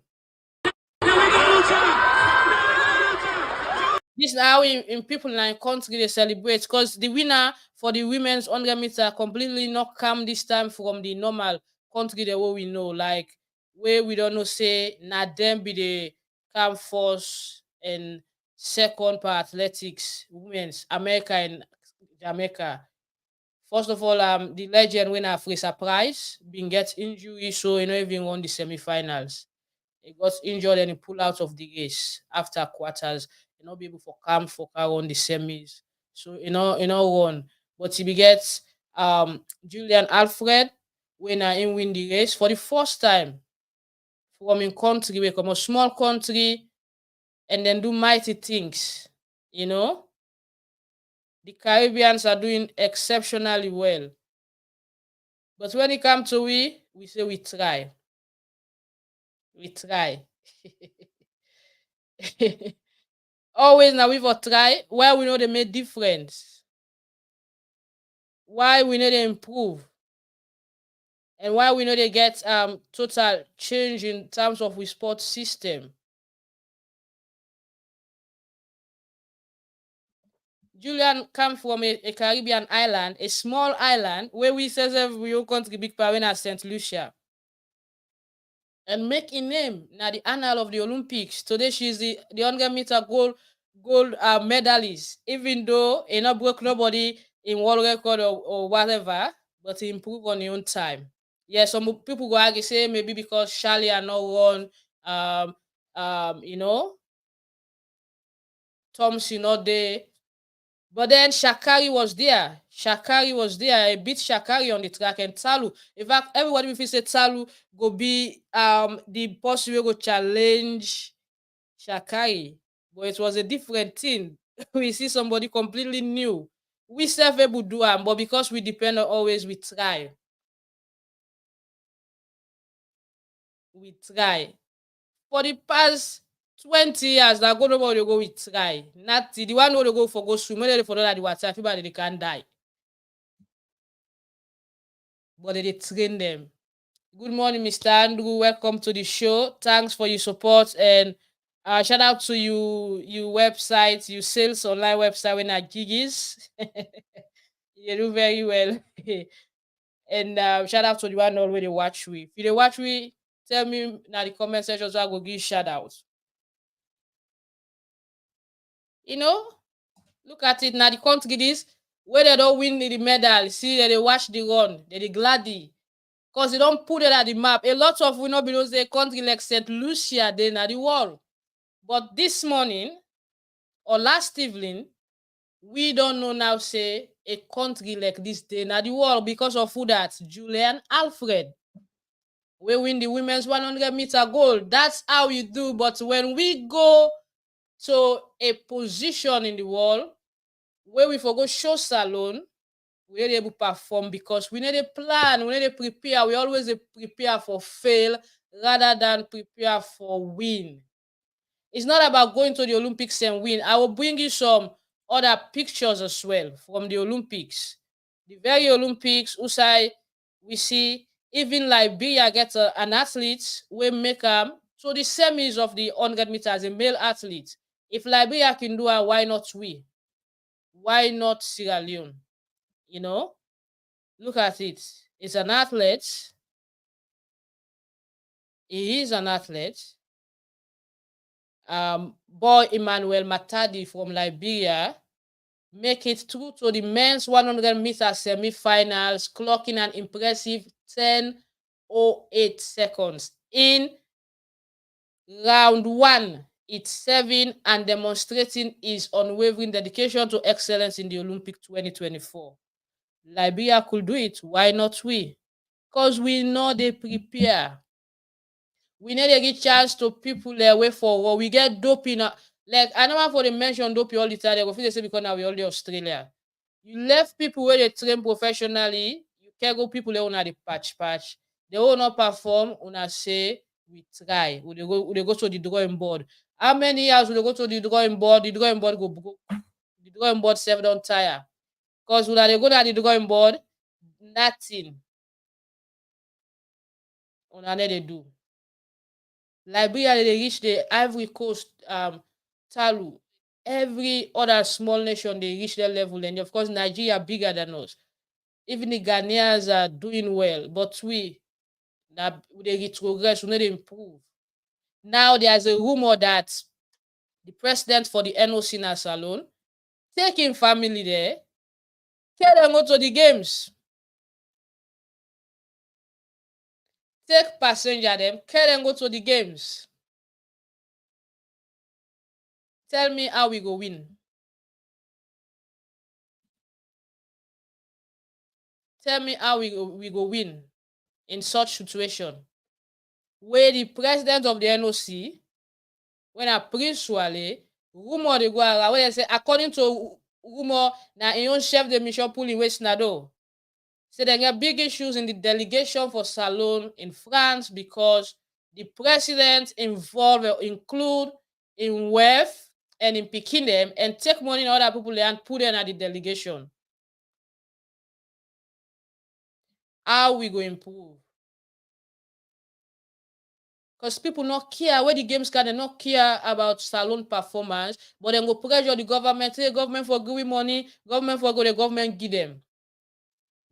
This now in people in our country they celebrate because the winner for the women's 100 meter completely not come this time from the normal country the way we know, like where we don't know say not them be the come first and second for athletics, women's America and Jamaica. First of all, the legend winner Fraser Price been get injury, so he not even won the semi-finals. He got injured and he pulled out of the race after quarters. He not be able for come for on the semis. So you know won. But he gets Julian Alfred winner in win the race for the first time from in country, we come a small country and then do mighty things. You know? The Caribbeans are doing exceptionally well. But when it comes to we say we try. We try. Always now we for try why we know they make difference. Why we know they improve. And why we know they get total change in terms of we sport system. Julian come from a Caribbean island, a small island, where we says every country big power as St. Lucia. And make a name now the annal of the Olympics. Today she's the 100-meter gold medalist. Even though he not broke nobody in world record or whatever, but he improved on his own time. Yeah, some people go argue say maybe because Charlie are not run you know, Thompson not there. But then Shakari was there. Shakari was there. He beat Shakari on the track and Talu. In fact, everybody if you say Talu go be the person will go challenge Shakari. But it was a different thing. We see somebody completely new. We self able do it, but because we depend on always we try. We try. For the past 20 years, that go nobody go with try. Not the one who go for go swim, when they for that the water, everybody they can die. But they train them. Good morning, Mr. Andrew. Welcome to the show. Thanks for your support and shout out to you website, you sales online website when at Gigis. You do very well. And shout out to the one already watch we. If you watch we, tell me now the comment section so I go give shout out. You know, look at it now. The country this where they don't win the medal. See that they watch the run, they gladdy. Because they don't put it at the map. A lot of we know because they country like St. Lucia, they na the world. But this morning or last evening, we don't know now say a country like this day na the world because of who that Julian Alfred. We win the women's 100-meter gold. That's how you do. But when we go to a position in the world where we forgo show salon, we are able to perform because we need a plan, we need to prepare. We always prepare for fail rather than prepare for win. It's not about going to the Olympics and win. I will bring you some other pictures as well from the Olympics. The very Olympics, Usai, we see even Liberia gets an athlete we make so the semis of the 100 meters, a male athlete. If Liberia can do it, why not we? Why not Sierra Leone? You know, look at it. It's an athlete. He is an athlete. Boy Emmanuel Matadi from Liberia make it through to the men's 100-meter semi-finals, clocking an impressive 10:08 seconds. In round one, it's 7 and demonstrating his unwavering dedication to excellence in the Olympic 2024. Liberia could do it. Why not we? Because we know they prepare. We need to give chance to people there way forward. We get doping. Like, I know for the mention doping all the time. They go feel say because now we all the Australia. You left people where they train professionally. You can't go people there on the patch. They will not perform. Una say we try. We go to the drawing board. How many years will they go to the drawing board? The drawing board go. The drawing board self don't tire. Because when they go to the drawing board, nothing. Una they do. Liberia, they reach the Ivory Coast, Talu. Every other small nation, they reach their level. And of course, Nigeria bigger than us. Even the Ghanaians are doing well. But we they retrogress, we need to improve. Now, there's a rumor that the president for the NOC Salon taking family there Carry them go to the games. Take passenger them, carry them go to the games. Tell me how we go win. Tell me how we go win in such situation. Where the president of the NOC, when a Prince Wale, rumor they go around, where they say, according to rumor, na in own chef de mission pool in West Nado. So they get big issues in the delegation for Salone in France because the president involved include in wealth and in picking them and take money in other people and put them at the delegation. How we go improve? Because people not care where the games can, they not care about Salone performance, but then go pressure the government, say government for giving money, government for go, the government give them.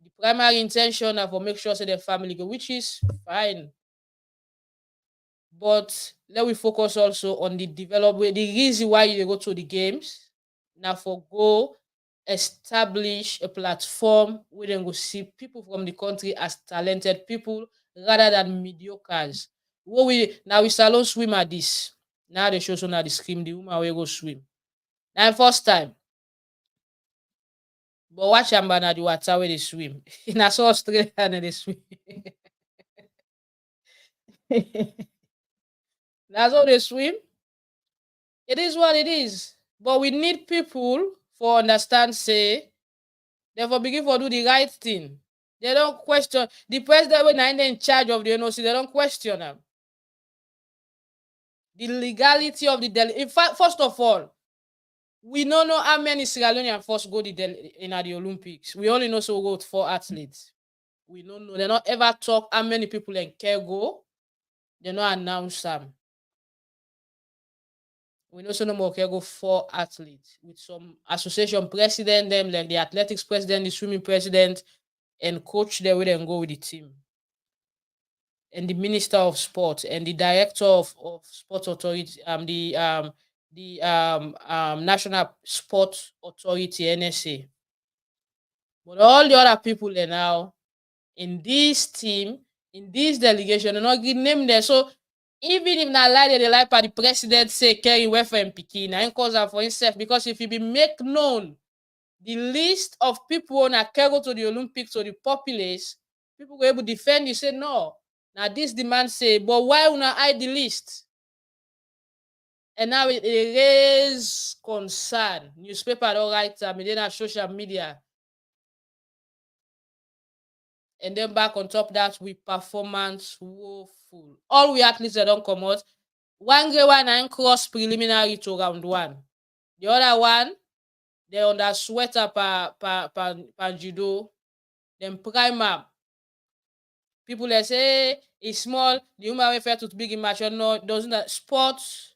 The primary intention is for make sure say the family go, which is fine. But let we focus also on the development, the reason why you go to the games. Now for go establish a platform where they go see people from the country as talented people rather than mediocres. Now we Salone swim at this. Now they show so now the scream the woman will go swim. Now first time. But watch them now the water where they swim. In a so Australia and they swim. That's how they swim. It is what it is. But we need people for understand, say, therefore begin for do the right thing. They don't question the president when I'm in charge of the NOC, they don't question them. The legality of the in fact, first of all, we don't know how many Sierra Leonean first go in the Olympics. We only know so go 4 athletes. We don't know. They don't ever talk how many people in care go. They don't announce them. We know so no more care go 4 athletes with some association president, them like the athletics president, the swimming president, and coach there with them go with the team. And the minister of sport and the director of sports authority, the National Sport Authority, NSA. But all the other people are now in this team, in this delegation, they're not getting named there. So even if not lie, they like the president say carry welfare and Pekin, I cause that for himself because if he be make known the list of people on a carry to the Olympics or the populace, people were able to defend you say no. Now this demand say, but why will not hide the list? And now it raise concern. Newspaper don't write them, then have social media. And then back on top that we performance woeful. All we athletes that don't come out. One grade 1 and cross preliminary to round 1. The other one, they under sweater per judo. Then primer. People that say it's small, the human refer to big in match. No, doesn't that sports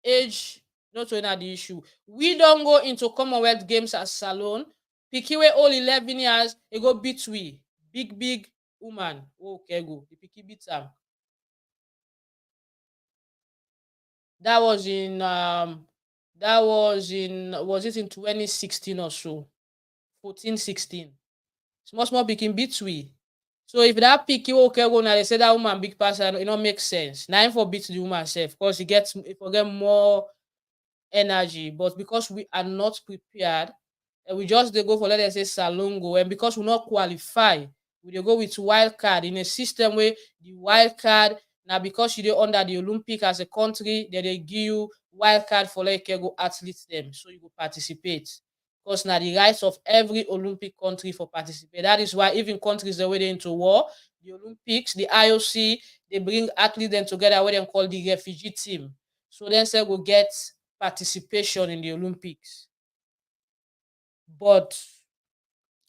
age not really the issue. We don't go into Commonwealth Games as Salone. Pikiwe all 11 years, it go beat we. Big woman. Okay, go. The Piki beats them. That was it in 2016 or so? 14-16. Small Piki beats we. So if that Piki okay go now, they say that woman big person, it don't make sense. Now for beat the woman self, because it get more energy. But because we are not prepared, and we just they go for let us say Salone go, and because we not qualify, we dey go with wild card in a system where the wild card now because you dey under the Olympic as a country, they give you wild card for like go athletes them, so you go participate. Because now the rights of every Olympic country for participate. That is why even countries that were into war, the Olympics, the IOC, they bring athletes them together what they call the refugee team. So then say go get participation in the Olympics. But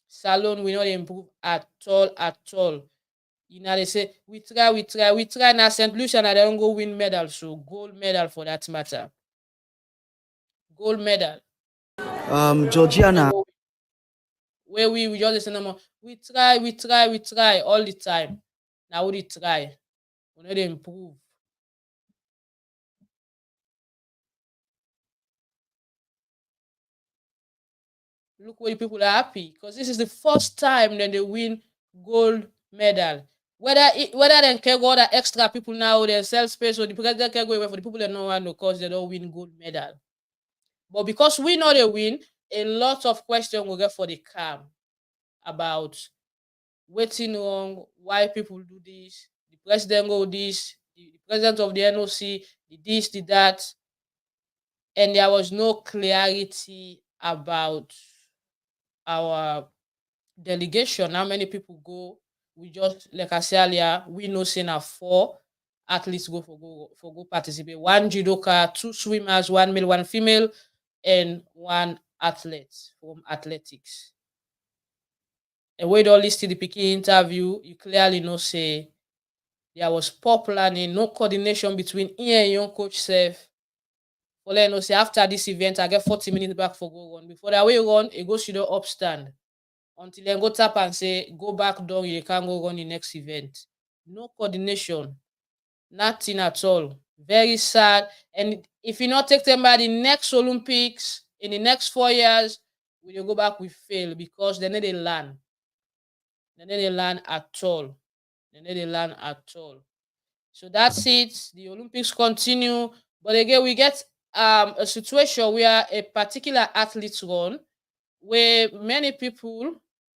Salone will not improve at all. You know, they say we try. Now St. Lucia and they don't go win medal, so gold medal for that matter. Gold medal. Georgiana. Where we just say no more. We try all the time. Now we try. We need to improve. look where the people are happy because this is the first time that they win gold medal. Whether they can go the extra people now, they sell space, or the president can go away for the people that no one know because they don't win gold medal. But because we know they win, a lot of questions will get for the CAM about what's wrong, why people do this, the president go this, the president of the NOC, the this, the that, and there was no clarity about our delegation, how many people go. We just, like I said earlier, we know saying 4 athletes go participate. 1 judoka, 2 swimmers, 1 male, 1 female, and 1 athlete from athletics. And when you don't listen to the Peking interview, you clearly know say there was poor planning, no coordination between Ian and young coach self. For let know say after this event, I get 40 minutes back for go run. Before that way run, it goes to the upstand. Until then go tap and say, go back down, you can't go run the next event. No coordination. Nothing at all. Very sad. And if you not take them by the next Olympics, in the next 4 years, we will go back, we fail because they need to learn. They need to learn at all. They need to learn at all. So that's it. The Olympics continue. But again, we get a situation where a particular athlete run, where many people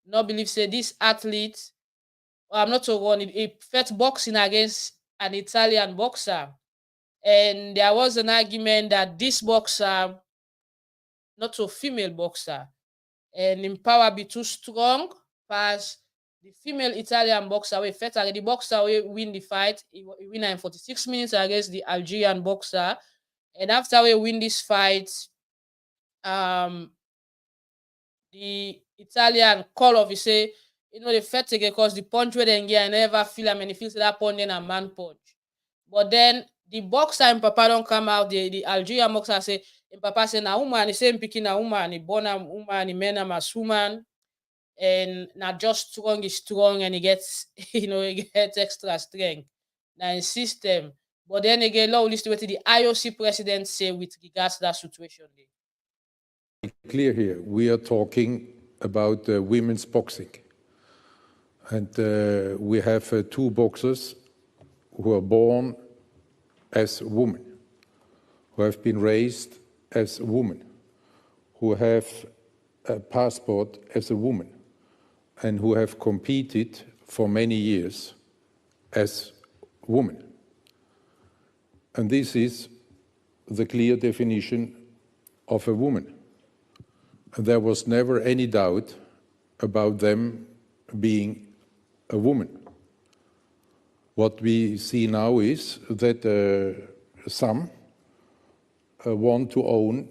not believe say this athlete, I'm not to run, he fought boxing against an Italian boxer. And there was an argument that this boxer, not a female boxer, and in power be too strong, pass the female Italian boxer. We fought the boxer we win the fight. He win in 46 minutes against the Algerian boxer. And after we win this fight, the Italian call off, he say, they fought again because the punch where they get, I never feel him, and he feels that punch then a man punch. But then the boxer and Papa don't come out. The Algerian boxer say, and Papa say, na woman, he say, picking a woman, he born a woman, he men a woman, and not just strong is strong, and he gets, he gets extra strength. Now in system. But then again, now listen to what the IOC president say with regards to that situation. Clear here, we are talking about women's boxing. And we have 2 boxers who are born as women, who have been raised as women, who have a passport as a woman, and who have competed for many years as women. And this is the clear definition of a woman. And there was never any doubt about them being a woman. What we see now is that some want to own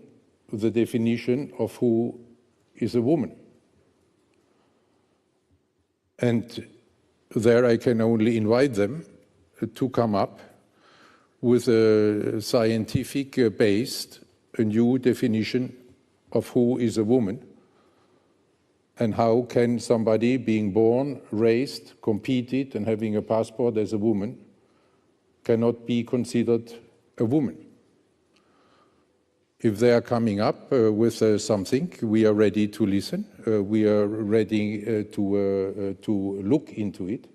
the definition of who is a woman. And there I can only invite them to come up with a scientific-based, a new definition of who is a woman, and how can somebody being born, raised, competed, and having a passport as a woman cannot be considered a woman. If they are coming up with something, we are ready to listen. We are ready to look into it.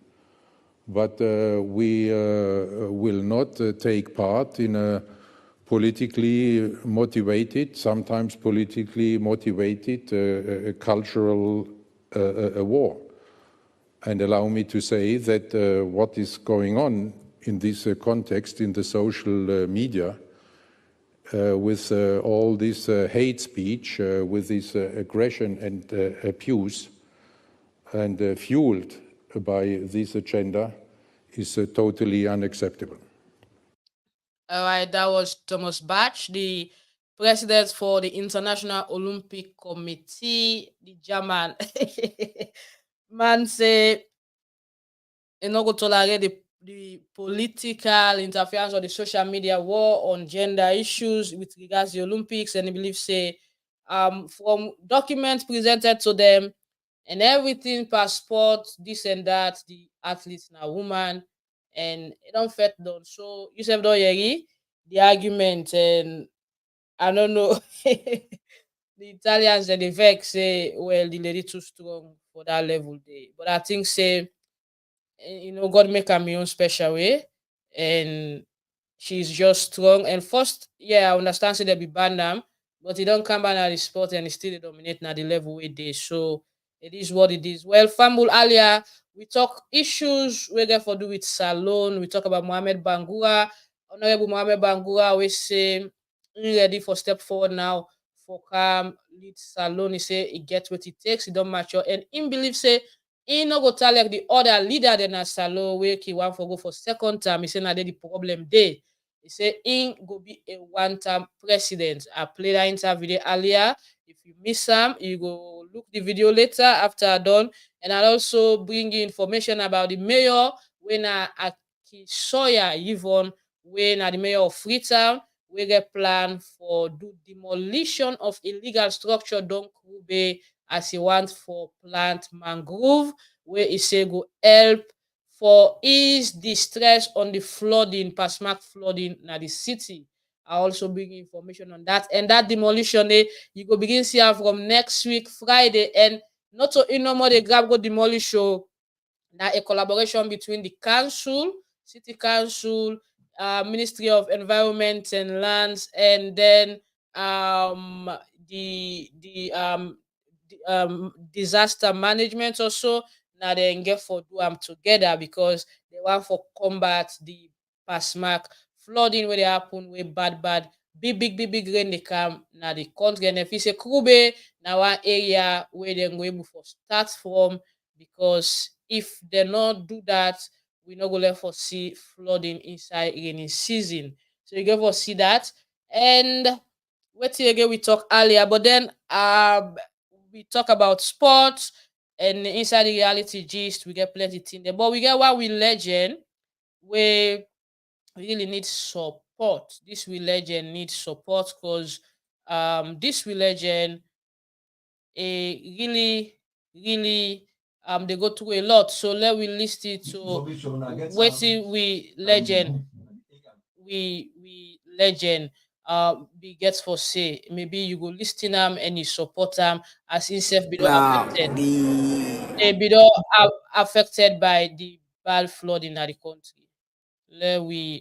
But we will not take part in a politically motivated, sometimes politically motivated cultural war. And allow me to say that what is going on in this context in the social media with all this hate speech, with this aggression and abuse, and fueled by this agenda is totally unacceptable. All right, that was Thomas Bach, the president for the International Olympic Committee, the German. Man say, you know, go tolerate the political interference or the social media war on gender issues with regards to the Olympics, and he believes say, from documents presented to them and everything, passport, this and that, the athletes now woman, and it don't fit done. So you said don't hear the argument, and I don't know. the Italians and the vex say, well, the lady too strong for that level there. But I think say, God make her my own special way, and she's just strong. And first, yeah, I understand say they be banned them, but he don't come back at the sport and he still dominate at the level with this. So it is what it is. Well, Fambul earlier, we talk issues we get for do with Salon. We talk about Mohamed Bangura. Honorable Mohamed Bangura, we say he ready for step forward now for lead Salon. He say he gets what it takes, he don't mature. And him believe say he no go tell like the other leader than a Salon where he want for go for second time. He say now the problem there. He say he go be a one-time president. I played that interview earlier. If you miss him, you go look the video later after I done. And I'll also bring you information about the mayor when Akisoya Yvonne, when the mayor of Freetown, we get plan for do demolition of illegal structure Don Krube as he wants for plant mangrove, where he say go help for ease distress on the flooding, Pasmak flooding in the city. I also bring information on that. And that demolition, you go begin see her from next week, Friday. And not so no more they grab go demolish show. Now a collaboration between the council, city council, Ministry of Environment and Lands, and then disaster management also. Now they get for do them together because they want for combat the Pasmak flooding where they happen with bad big rain they come now the country. And if it's a Krube now one area where they go able for start from, because if they not do that, we not go let for see flooding inside rainy season. So you get for see that. And what again we talk earlier, but then we talk about sports and inside the reality gist we get plenty thing there. But we get one we legend where really need support. This we legend needs support because this we legend really they go through a lot. So let we list it to waiting we legend we legend be gets for say maybe you go listing them and you support them as himself be affected. They be affected by the bad flood in the country. Let we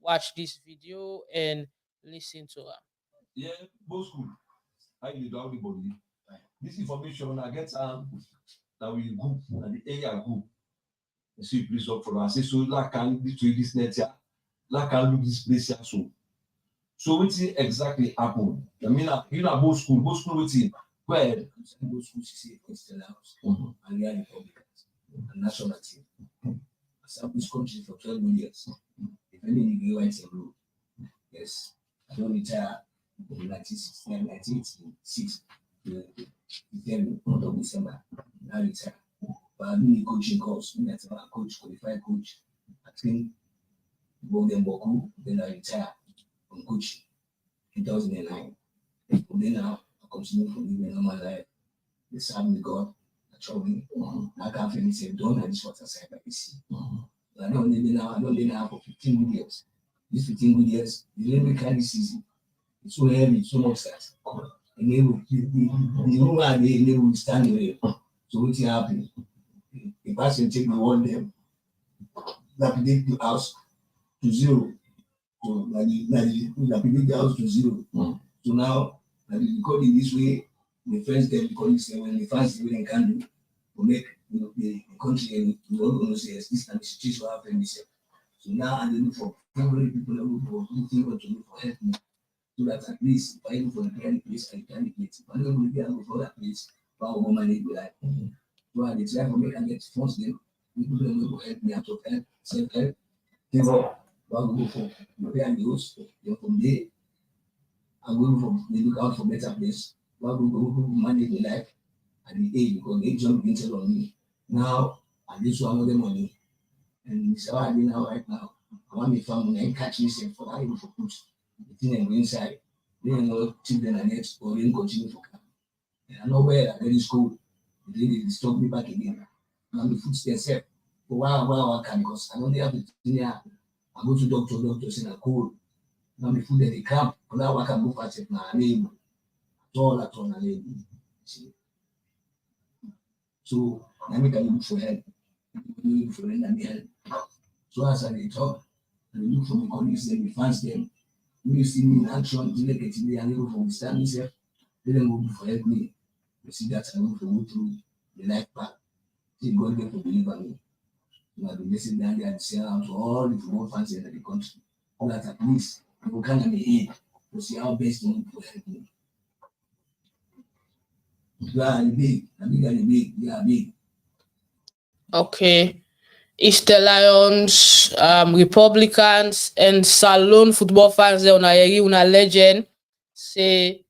watch this video and listen to her. Yeah, both school. I need everybody. This information I get that we group and the area group. And so you please up for us. So like can this net here, like can look this place here so. So what exactly happened? I mean, you know both school waiting. Where both schools see Christian House and we are Republicans and national team. I served this country for 12 years. If any you went in blue, yes, I don't retire in 1969, 1986. The month of December, I retire. But I'm in the coaching course. I'm a coach, qualified coach. I trained Bogan Boku, then I retire from coaching in 2009. Then now I continue for living normal life. They serve me God, I trouble me. I can't finish it, don't I just what I said by PC. I don't live now for 15 good years. These 15 good years, the rain kind of season. It's so heavy, so much that. And they will stand away. So what's happening? The person take me one day, lapidate the house to zero. So lapidate the house to zero. So now, because in this way, the friends them because when the fans the way they can do to make the country and the all say this and the situation will happen this year. So now I look for favorite people that will looking to look for help me. So that at least if I look for the piano place, I can get it. If I don't look for that place, our woman will be like, so I try for me and get force them. People don't will help me out of help, self-help. Give up. I'll go for repair and use. Then from there, I'll go from they look out for better place. I'll go manage the life at the age because they jump into on me. Now I need to have the money. And it's how I do now right now. I want my family and catch myself for that for push. The thing and go inside. Then know children and next or then continue for camp. And I know where I is school. They stop me back again. I'm the footsteps for while I can because I don't have the thing here. I go to doctor saying I cold. Now the food at the camp, but now I can go fast at my name. all at all. So I make a look for help. Look for help. So as I talk, I look for my colleagues, then we fans them. When you see me in action, you get me and you from stand myself, they don't go for help me. You see that I go for go through the life path. See God get to deliver me. You have been listening down there and sell out to all the football fans in the country. All that at least people can be aid to see how best you to help me. You are big, you are big. Okay. It's the Lions, Republicans, and Salone football fans. They una legend. Say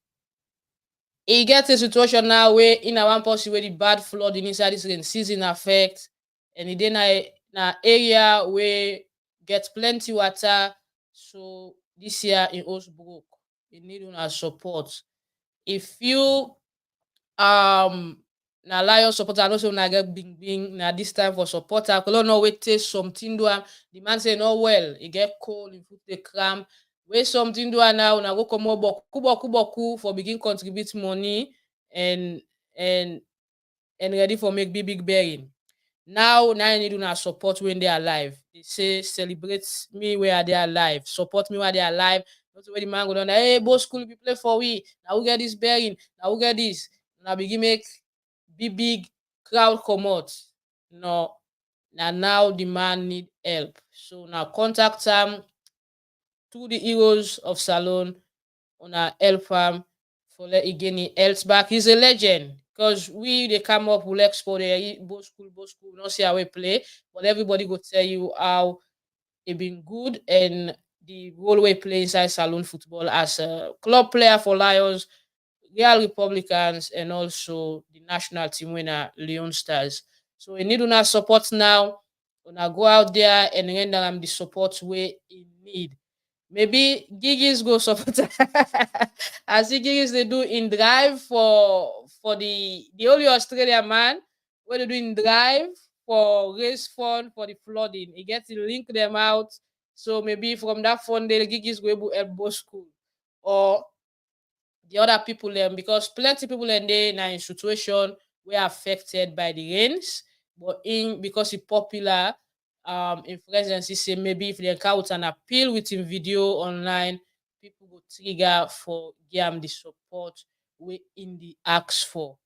he gets a situation now where in a one person where the bad flooding inside this rain season affect, and it then na area where get plenty water. So this year in Osbrook, you need una support. If you na Lion supporter, I know say una get bing na this time for supporter. I don't know wait taste something do am. The man say no well, he get cold, he put the cramp. Wait something do am now, una go come up boku for begin contribute money and and ready for make big bearing. Now I need una support when they are alive. They say celebrate me where they are alive, support me while they are alive. Not where the man go down, hey, both school we play for we. Now we get this bearing, now we get this. Now begin make big crowd come out. No, now the man need help. So now contact them through the heroes of Salone. Una help him for let he gain his health back. He's a legend because they come up with export there, both school, not see how we play, but everybody go tell you how it been good and the role we play inside Salone football as a club player for Lions, Real Republicans, and also the national team winner, Leon Stars. So we need una support now. Una go out there and render them the support we need. Maybe Gigis go support as the Gigis they do in drive for the only Australian man where they do in drive for raise fund for the flooding. He gets to link them out. So maybe from that fund the Gigis go able to help both school or the other people because plenty people in there now in situation were affected by the rains, but because it's popular influencers say maybe if they count an appeal within video online, people will trigger for give the support we in the ask for.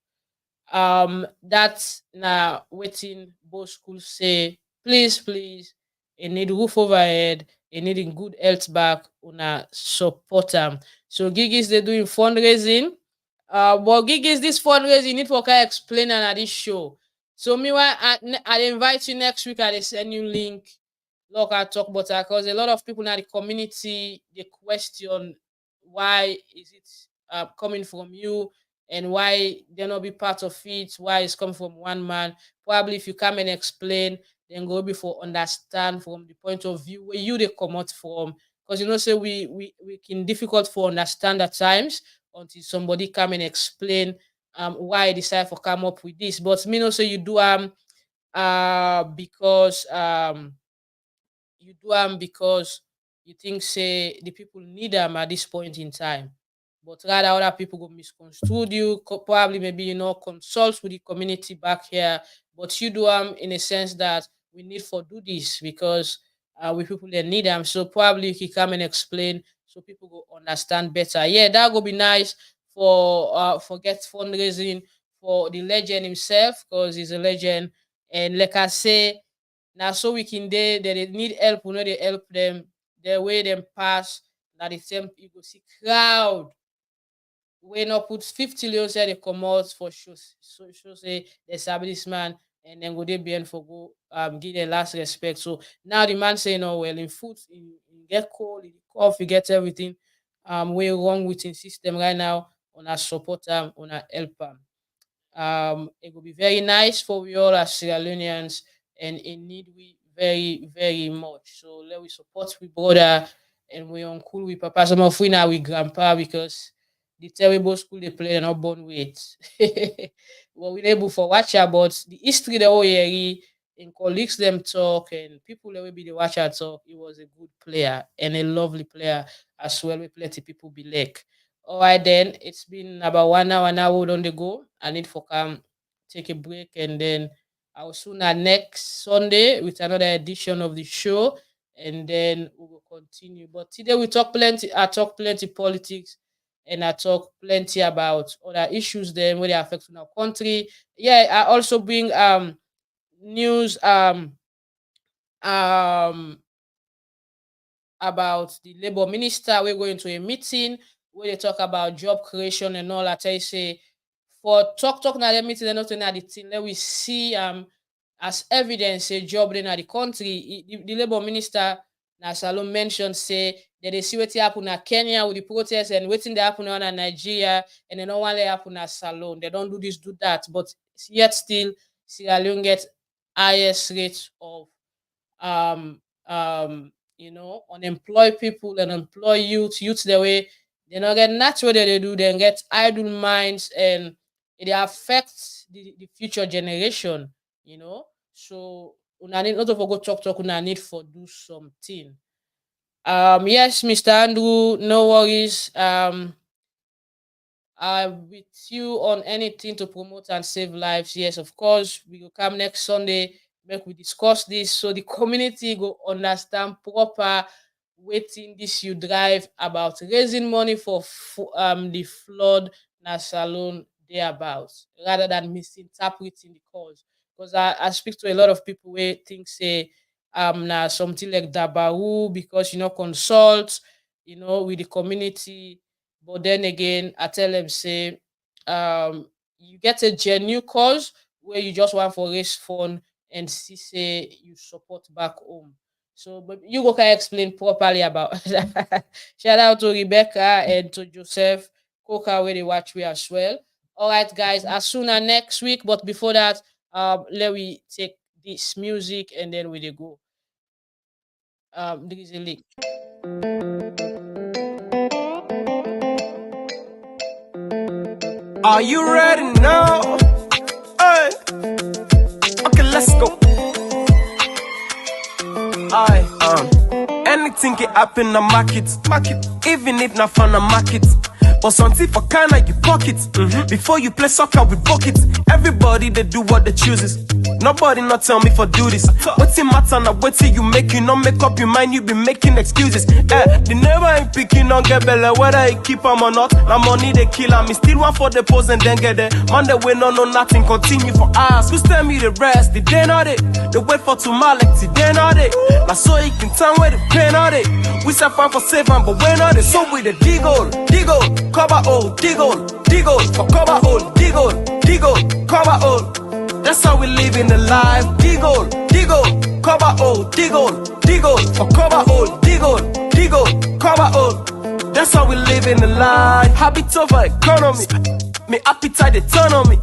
That's now waiting both schools say please you need roof overhead, you needing good health back una support them. So Gigis they doing fundraising. But Gigis this fundraising need for kind explain at this show. So meanwhile, I invite you next week. I send you link. Look, I talk about that because a lot of people in the community they question why is it coming from you and why they're not be part of it. Why it's coming from one man? Probably if you come and explain, then go before understand from the point of view where you they come out from. Because you know, say we can difficult for understand at times until somebody come and explain why I decide to come up with this. But me know say you do because because you think say the people need them at this point in time. But rather other people go misconstrue you, probably maybe consult with the community back here. But you do in a sense that we need for do this because we people that need them. So probably you can come and explain so people go understand better. Yeah, that would be nice for get fundraising for the legend himself because he's a legend. And like I say, now so we can they need help, we know they help them, the way them pass, now the same you go see crowd. We not put 50 leons here they come out for shows. So say the man and then go they be for go give their last respect. So now the man saying oh well in food in get cold, in cough, you get everything way wrong with the system right now on our support on our help it will be very nice for we all as Sierra Leoneans and it need we very much. So let we support we brother and we uncle we papa some of we now we grandpa because the terrible school they play, they're not born with. Well, we're able for watcher, but the history the whole year and colleagues them talk and people that will be the watcher talk. He was a good player and a lovely player as well. We plenty people be like. All right, then it's been about 1 hour now. We don't go. I need for come take a break, and then I'll soon next Sunday with another edition of the show, and then we will continue. But today we talk plenty. I talk plenty politics, and I talk plenty about other issues then where they affect our country. Yeah, I also bring news um about the labor minister. We're going to a meeting where they talk about job creation and all that. I say for talk now the meeting and not at the thing. Let we see as evidence a job in the country. The labor minister Nasalom mentioned say that they see what happen in Kenya with the protests and waiting they happen on Nigeria and then no one happen at Salone. They don't do this, do that, but yet still Sierra Leone get highest rate of unemployed people and employ youth the way they not get natural they do, they get idle minds and it affects the future generation, So una need not to go talk, una need for do something. Yes, Mr. Andrew, no worries. I'm with you on anything to promote and save lives. Yes, of course. We will come next Sunday, make we discuss this so the community go understand proper waiting this you drive about raising money for the flood na Salone thereabouts rather than misinterpreting the cause. Because I speak to a lot of people where think say now something like Dabaru because consult with the community. But then again, I tell them, say, you get a genuine cause where you just want for raise fund and see, say, you support back home. So, but you go can explain properly about Shout out to Rebecca and to Joseph Coca where they watch we as well. All right, guys, as soon as next week. But before that, let me take this music and then we go. There is a link. Are you ready now? Hey. Okay, let's go. Anything can happen in the market. Even if not from the market. But something for kinda you pocket. Before you play soccer with buckets, everybody they do what they chooses. Nobody not tell me for do this. What's it matter now? Wait till you make you not make up your mind, you be making excuses. The neighbor ain't picking on get better, whether I keep them or not. Now money they kill me still one for the pose and then get there. Monday we no nothing, continue for hours. Who's tell me the rest? The day not it. They wait for tomorrow like today not it. Now so you can tell where the pain not it. We say fine for saving, but we're not it. So with the diggle, cover all, diggle, for cover all, diggle, cover all. That's how we live in the life. Diggle, cover all, diggle, for cover all, diggle, cover all. That's how we live in the life. Habit over economy, me appetite they turn on me.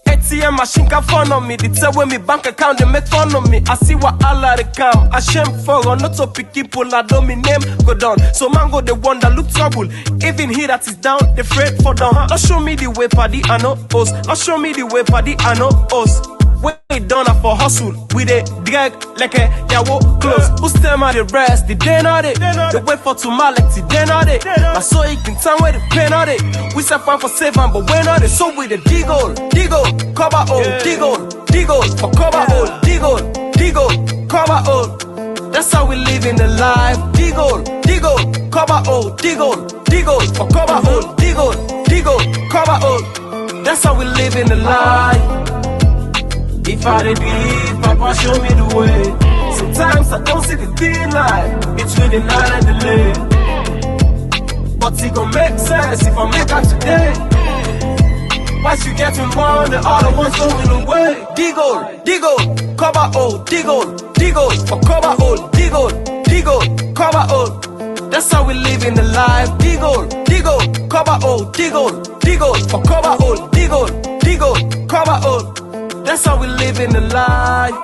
ATM machine can fun on me. They tell when me bank account they make fun of me. I see what Allah they come. I shame for not to pick people. I don't me name go down. So man go the one that look trouble. Even he that is down, they fret for down. Not show me the way party I know us. Not show me the way party I know us. When we done for hustle, we dey drag like a yawo close. Who's tell me the rest? The day not it. They wait for tomorrow like today not it. I saw you can tell where the pain not it. We say fine for saving, but we're not it. So we the diggle, cover all, diggle, for cover all, diggle, cover all. That's how we live in the life. Diggle, cover all, diggle, for cover all, diggle, cover all. That's how we live in the life. If I didn't believe, Papa show me the way. Sometimes I don't see the thin line between the night and the day. But it gon' make sense if I make it today. Why you getting one and all the ones going away? Diggle, cover all, diggle, for cover all, diggle, cover all. That's how we live in the life. Diggle, cover all, diggle, for cover all, diggle, cover all. That's how we live in the life.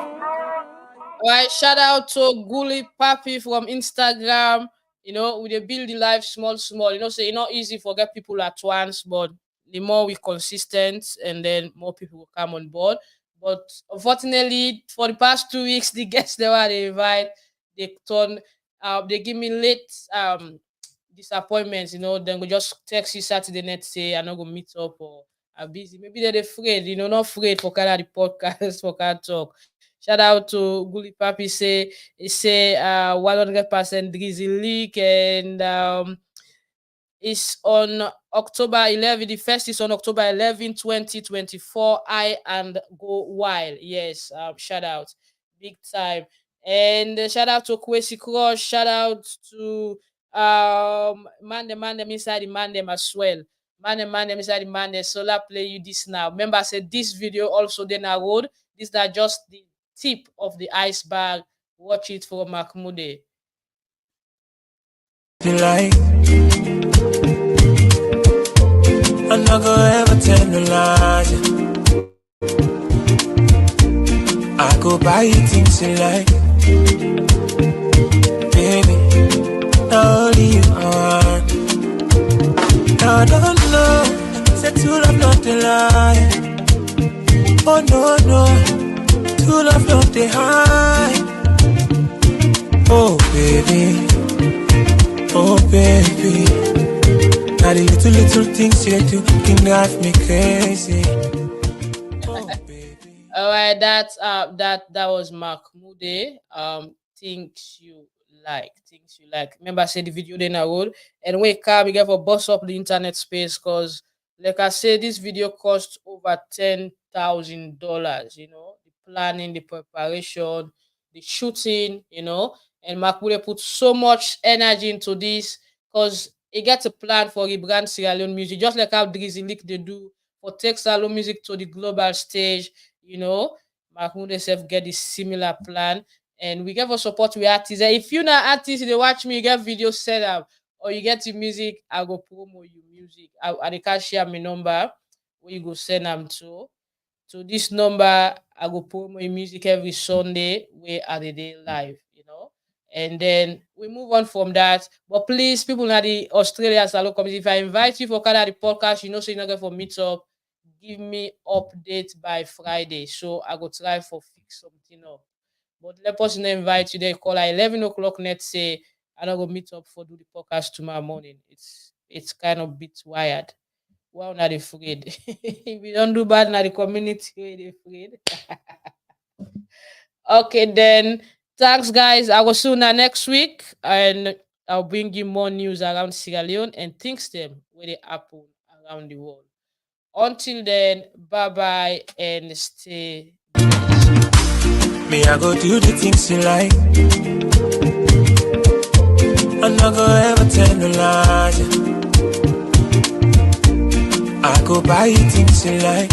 Alright, shout out to Guli Papi from Instagram. We dey build the life small. Say it's not easy for get people at once, but the more we consistent and then more people will come on board. But unfortunately, for the past 2 weeks, the guests they invite, they give me late disappointments, you know, then go just text you Saturday night say I'm not gonna meet up or I'm busy. Maybe they're afraid, you know, not afraid for kind of the podcast for kind talk. Shout out to Gully Papi he say 100% Drizzy Leak and it's on October 11. The first is on October 11, 2024. I and Go Wild. Yes, shout out. Big time. And shout out to Kwesi Crush. Shout out to Man them inside the man them as well. Man them inside the man them. Solar play you this now. Remember, I said this video also then I road. This is just the tip of the iceberg. Watch it for Mahmoode. I'm not gonna ever tell no lies. I go buy you things you like. Baby, now only you are. Now I don't know, said true love not a lie. Oh no, no, true love not a high. Oh baby, oh baby. Now the little things you do can drive me crazy. Oh, baby. All right, that was Mahmoode. Things you like. Remember, I said the video then I would. And we can get for bust up the internet space because, like I said, this video cost over $10,000. You know, the planning, the preparation, the shooting. You know, and Mahmoode put so much energy into this because he gets a plan for the brand Sierra Leone music, just like how Drizzy Leak they do for take Sierra Leone music to the global stage. You know, Mahmoode self get this similar plan, and we get for support with artists. If you're not artist, they watch me, you get video set up, or you get your music, I go promo your music. I can share my number where you go send them to. To this number, I go promo your music every Sunday where are the day live, you know. And then we move on from that. But please, people in the Australia Salon community, if I invite you for the podcast, you know, so you're not going for meet up, give me update by Friday. So I go try for fix something up. But let us invite you there, call at 11 o'clock net, say, I'm not going to meet up for do the podcast tomorrow morning. It's kind of a bit wired. Well, not afraid. If you don't do bad, not the community, you're afraid. Okay, then. Thanks, guys. I will see you next week, and I'll bring you more news around Sierra Leone and things them where they happen around the world. Until then, bye-bye and stay blessed. Me, I go do the things you like. I'm not gonna ever tell no lies. I go buy you things you like.